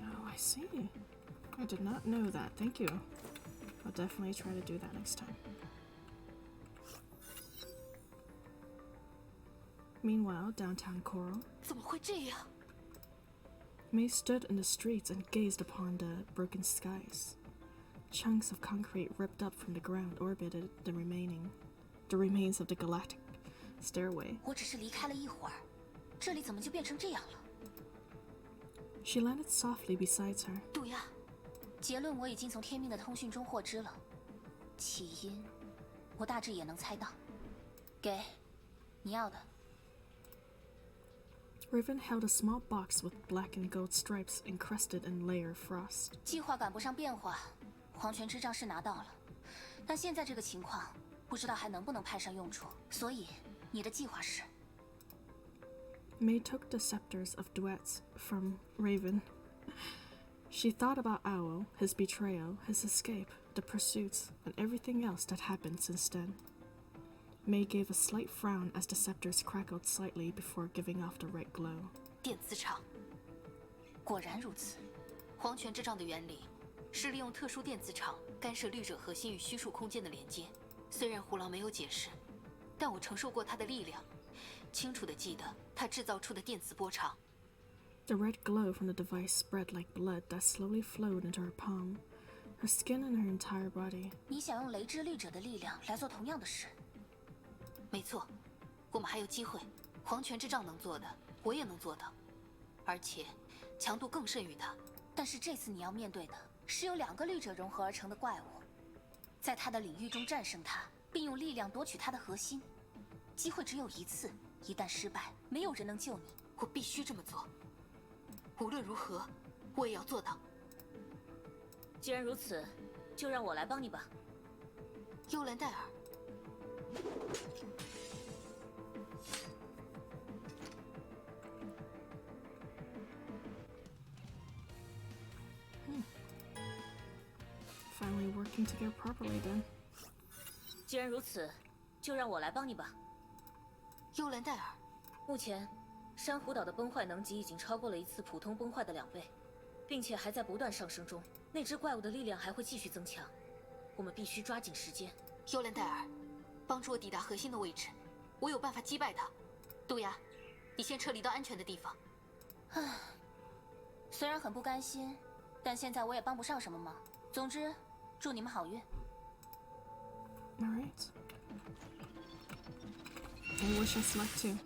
Oh, I see. I did not know that. Thank you. I'll definitely try to do that next time. Meanwhile, downtown Coral, 怎么会这样？ May stood in the streets and gazed upon the broken skies. Chunks of concrete ripped up from the ground orbited the remains of the galactic stairway. 我只是离开了一会儿，这里怎么就变成这样了？ She landed softly beside her. 杜亚，结论我已经从天命的通讯中获知了，起因我大致也能猜到。给，你要的。 Raven held a small box with black and gold stripes encrusted in layer frost. 计划赶不上变化，黄泉之杖是拿到了，但现在这个情况，不知道还能不能派上用场。所以，你的计划是？ May took the scepters of duets from Raven. She thought about Owl, his betrayal, his escape, the pursuits, and everything else that happened since then. May gave a slight frown as the scepters crackled slightly before giving off the red glow. 电磁场，果然如此。黄泉之杖的原理是利用特殊电磁场干涉绿者核心与虚数空间的连接。虽然胡狼没有解释，但我承受过他的力量，清楚地记得他制造出的电磁波长。 The red glow from the device spread like blood that slowly flowed into her palm, her skin and her entire body. 你想用雷之绿者的力量来做同样的事？ 没错，我们还有机会。黄泉之杖能做的，我也能做到，而且强度更甚于他。但是这次你要面对的是由2个绿者融合而成的怪物，在他的领域中战胜他，并用力量夺取他的核心，机会只有一次。一旦失败，没有人能救你。我必须这么做，无论如何，我也要做到。既然如此，就让我来帮你吧，幽兰戴尔。 Finally working together properly then. 既然如此，就让我来帮你吧，幽兰戴尔。目前，珊瑚岛的崩坏能级已经超过了一次普通崩坏的2倍，并且还在不断上升中。那只怪物的力量还会继续增强，我们必须抓紧时间。幽兰戴尔，帮助我抵达核心的位置，我有办法击败他。杜亚，你先撤离到安全的地方。虽然很不甘心，但现在我也帮不上什么忙。总之，祝你们好运。All right. I wish us luck too.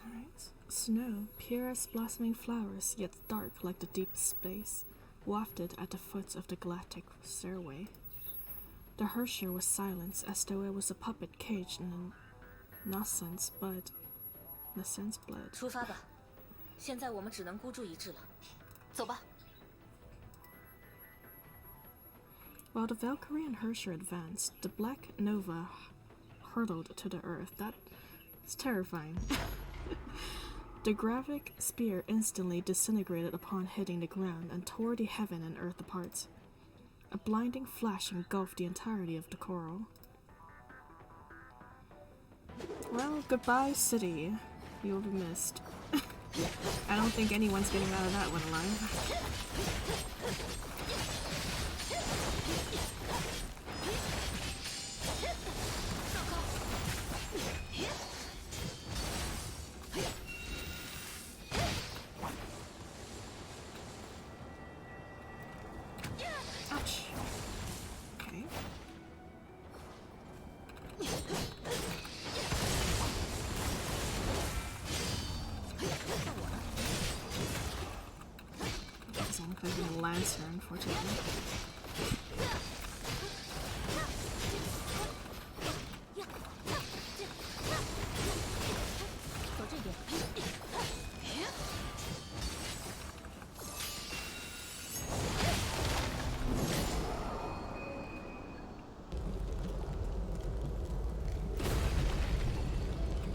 Alright. Snow, pure as blossoming flowers, yet dark like the deep space, wafted at the foot of the galactic stairway. The Hersher was silent, as though it was a puppet caged in a nonsense blood. 出发吧，现在我们只能孤注一掷了。走吧。While the Valkyrie and Hersher advanced, the black nova hurtled to the earth. That is terrifying. The graphic spear instantly disintegrated upon hitting the ground and tore the heaven and earth apart. A blinding flash engulfed the entirety of the coral. Well, goodbye, city. You'll be missed. I don't think anyone's getting out of that one alive. Ouch. Okay. Doesn't look like a lancer, unfortunately.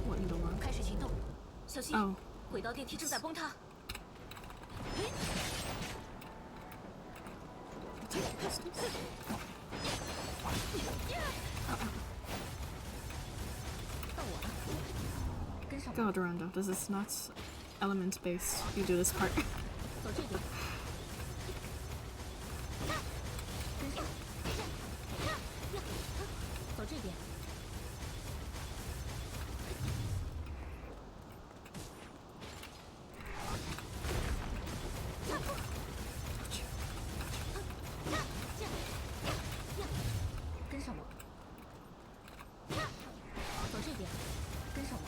What in the world? 开始行动，小心！ Oh. 轨道电梯正在崩塌。 Go, Durando. This is not element-based. You do this part. 走这边。走这边。跟上我。走这边。跟上我。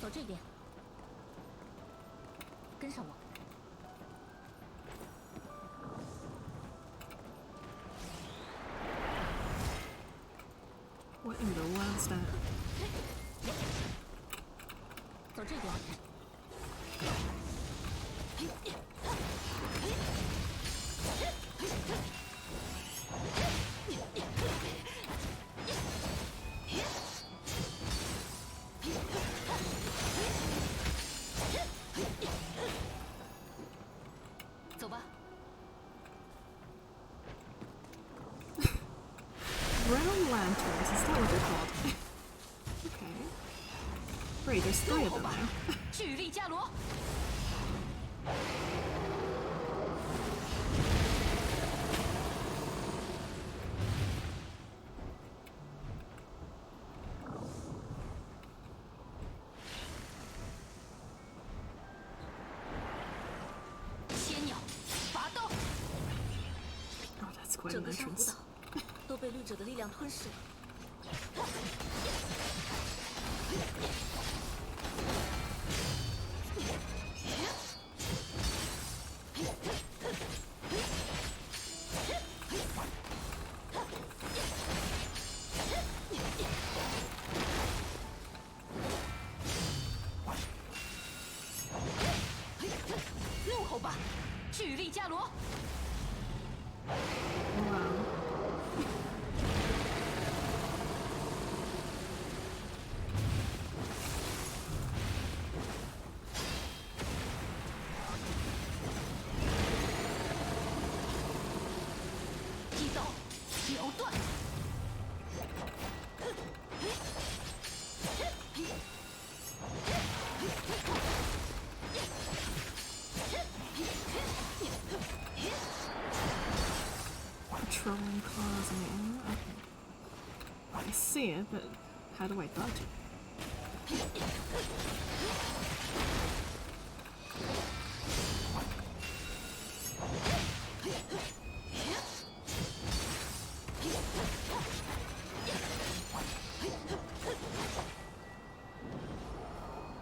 走这边，跟上我。What in the world is that? 走这边。走吧。 Brown lanterns, is that what they're called? Okay. Great, there's 3 of them now. 巨力伽罗。千鸟，拔刀。 Oh, that's quite 整 an 个珊瑚 entrance. 岛都被绿者的力量吞噬了。扭断。Patrolling claws in the air? Okay. I see it, but how do I dodge it?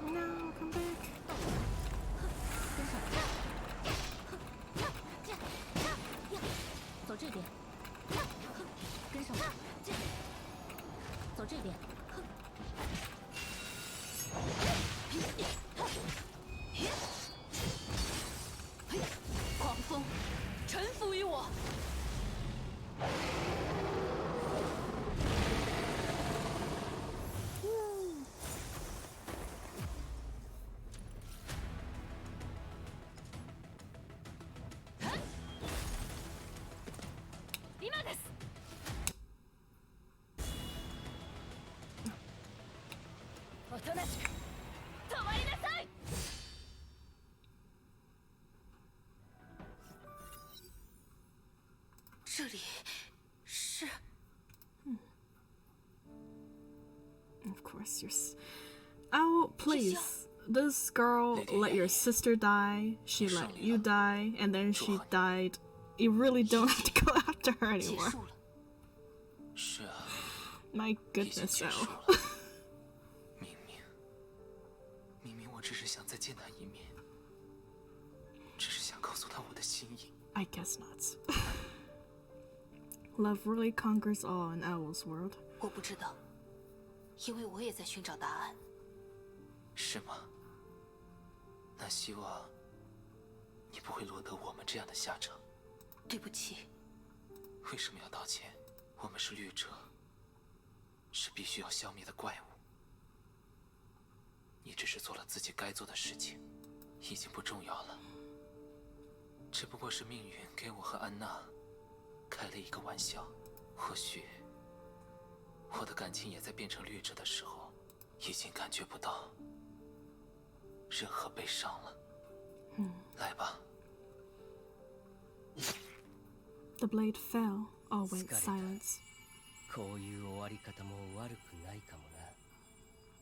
No, come back. 走这边，跟上我，走这边。狂风，臣服于我。今です。おとなしく止まりなさい。这里是 Of course, Oh, please. This girl let your sister die, she let you die, and then she died. You really don't have to go after her 结 anymore. 束了。是啊， My 已经 goodness, 结束 though. 了。明明我只是想再见他一面，只是想告诉他我的心意。 I guess not. Love really conquers all in Owl's world. 我不知道，因为我也在寻找答案。是吗？那希望你不会落得我们这样的下场。对不起，为什么要道歉？我们是律者，是必须要消灭的怪物。你只是做了自己该做的事情，已经不重要了。只不过是命运给我和安娜开了一个玩笑。或许我的感情也在变成律者的时候，已经感觉不到任何悲伤了。来吧。 The blade fell, all went silence. こういう終わり方も悪くないかも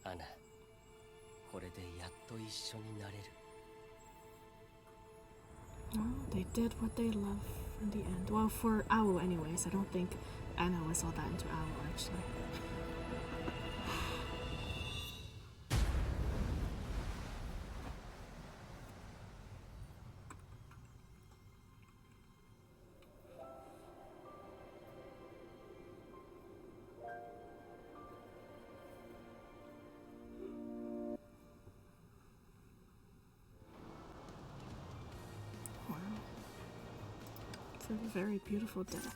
な。アナ、これでやっと一緒になれる。 Well, they did what they love in the end. Well, for Owl anyways. I don't think Anna was all that into Owl, actually. Wow. It's a very beautiful death.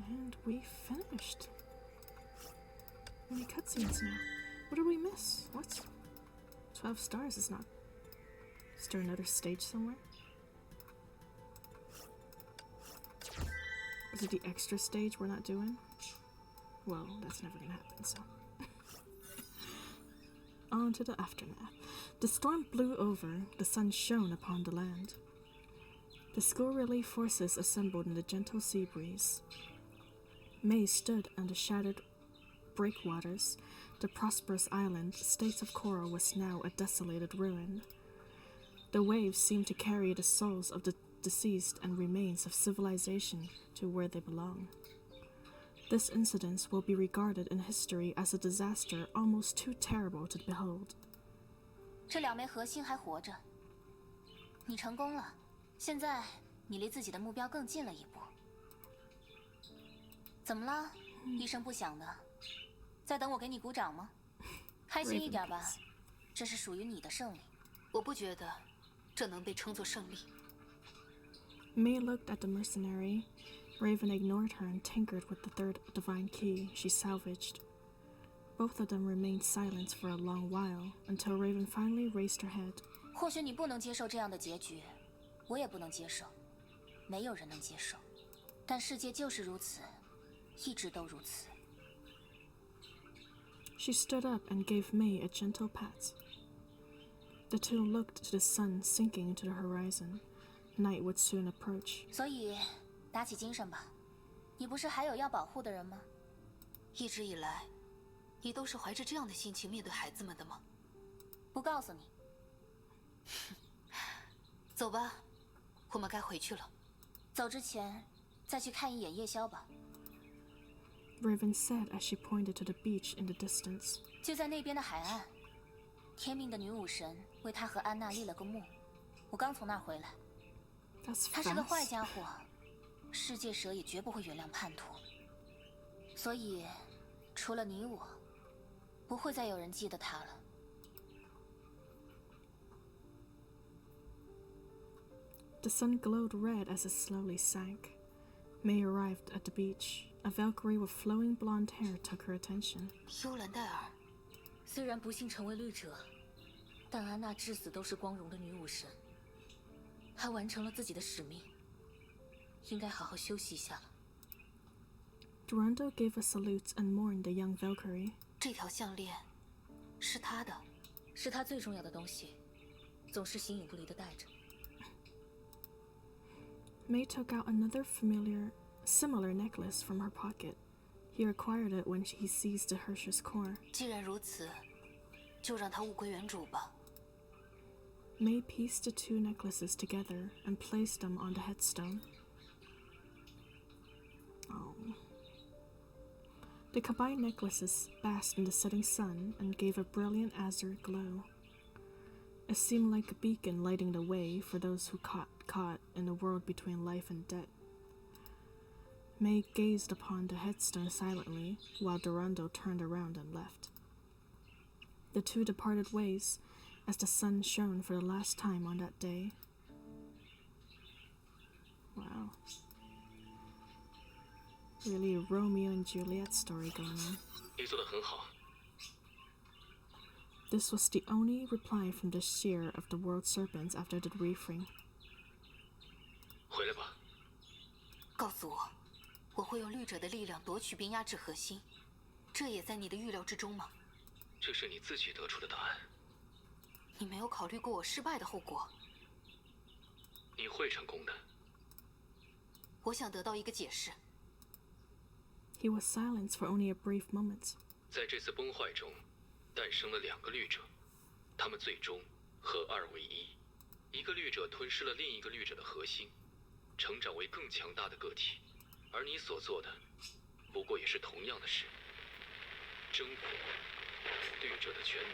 And we finished. Many cutscenes now. What did we miss? What? 12 stars is not. Is there another stage somewhere? Is it the extra stage we're not doing? Well, that's never gonna happen, so. On to the aftermath. The storm blew over, the sun shone upon the land. The school relief forces assembled in the gentle sea breeze. May stood on the shattered breakwaters. The prosperous island, state of coral, was now a desolated ruin. The waves seemed to carry the souls of the deceased and remains of civilization to where they belong. This incident will be regarded in history as a disaster almost too terrible to behold. 这2枚核心还活着，你成功了。现在你离自己的目标更近了一步。怎么了？一声不响的，在等我给你鼓掌吗？开心一点吧，这是属于你的胜利。我不觉得这能被称作胜利。 May looked at the mercenary. Raven ignored her and tinkered with the third divine key she salvaged. Both of them remained silent for a long while, until Raven finally raised her head. 或许你不能接受这样的结局，我也不能接受，没有人能接受。但世界就是如此，一直都如此。She stood up and gave May a gentle pat. The two looked to the sun sinking into the horizon. Night would soon approach. 所以，打起精神吧。你不是还有要保护的人吗？一直以来，你都是怀着这样的心情面对孩子们的吗？不告诉你。走吧，我们该回去了。走之前，再去看一眼夜宵吧。Raven said as she pointed to the beach in the distance. 就在那边的海岸，天命的女武神为她和安娜立了个墓。我刚从那儿回来。That's 他是个坏 fast. 家伙，世界蛇也绝不会原谅叛徒。所以，除了你我，不会再有人记得他了。The sun glowed red as it slowly sank. May arrived at the beach. A Valkyrie with flowing blonde hair took her attention. 幽兰戴尔，虽然不幸成为绿者，但安娜至死都是光荣的女武神。她完成了自己的使命，应该好好休息一下了。Durando gave a salute and mourned the young Valkyrie. 这条项链是他的，是她最重要的东西，总是形影不离的戴着。May took out another similar necklace from her pocket. He acquired it when he seized the Hersh's core. 既然如此，就让它物归原主吧。May pieced the two necklaces together and placed them on the headstone. Oh. The combined necklaces basked in the setting sun and gave a brilliant azure glow. It seemed like a beacon lighting the way for those who caught in the world between life and death. May gazed upon the headstone silently, while Durando turned around and left. The two departed ways, as the sun shone for the last time on that day. Wow. Really a Romeo and Juliet story going on. 你做得很好。 This was the only reply from the seer of the world serpents after the briefing. 回来吧。告诉我，我会用绿者的力量夺取并压制核心，这也在你的预料之中吗？这是你自己得出的答案。你没有考虑过我失败的后果。你会成功的。我想得到一个解释。He was silenced for only a brief moment. 在这次崩坏中，诞生了2个绿者，他们最终合二为一。一个绿者吞噬了另一个绿者的核心，成长为更强大的个体。而你所做的，不过也是同样的事，征服绿者的全能。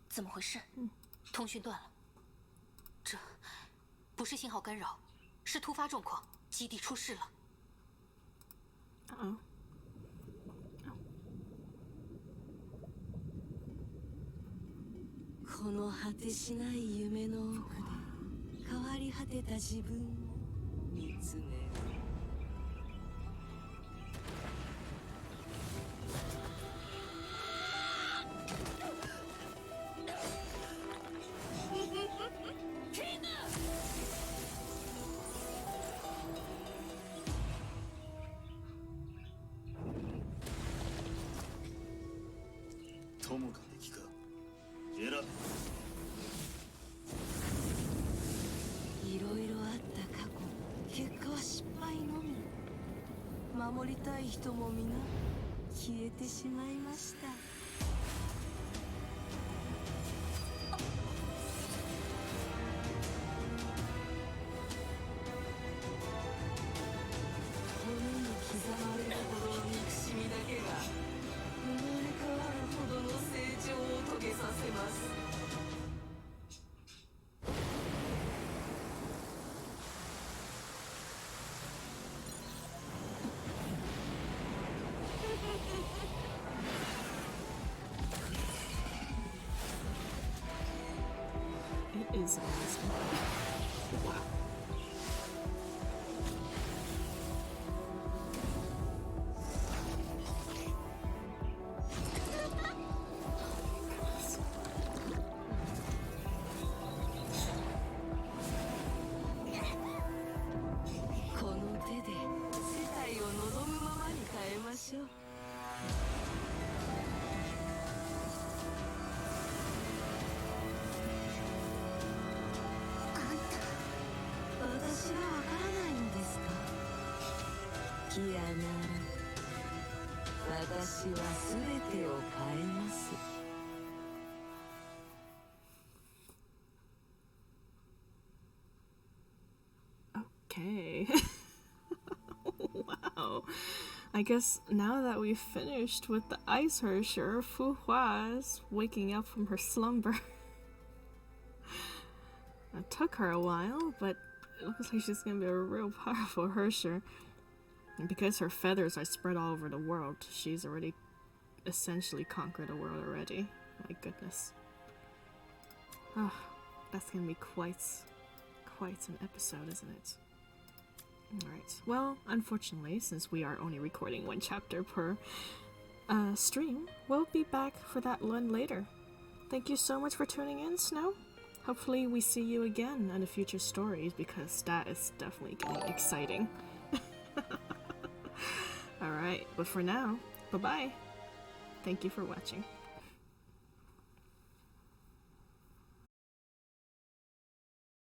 怎么回事？通讯断了。这不是信号干扰，是突发状况，基地出事了。Uh-oh. この果てしない夢の奥で変わり果てた自分を見つめる。友か敵か選べ。いろいろあった過去、結果は失敗のみ。守りたい人も皆消えてしまいました。骨に刻まれるほどの憎しみだけが生まれ変わるほどの成長を遂げさせます。私は全てを変えます。 Okay. Wow. I guess now that we've finished with the Ice Hersher, Fu Hua is waking up from her slumber. It took her a while, but it looks like she's gonna be a real powerful Hersher. And because her feathers are spread all over the world, she's already essentially conquered the world already. My goodness. Oh, that's gonna be quite an episode, isn't it? Alright, well, unfortunately, since we are only recording one chapter per stream, we'll be back for that one later. Thank you so much for tuning in, Snow. Hopefully we see you again in the future stories, because that is definitely getting exciting. Alright, but for now, bye-bye. Thank you for watching.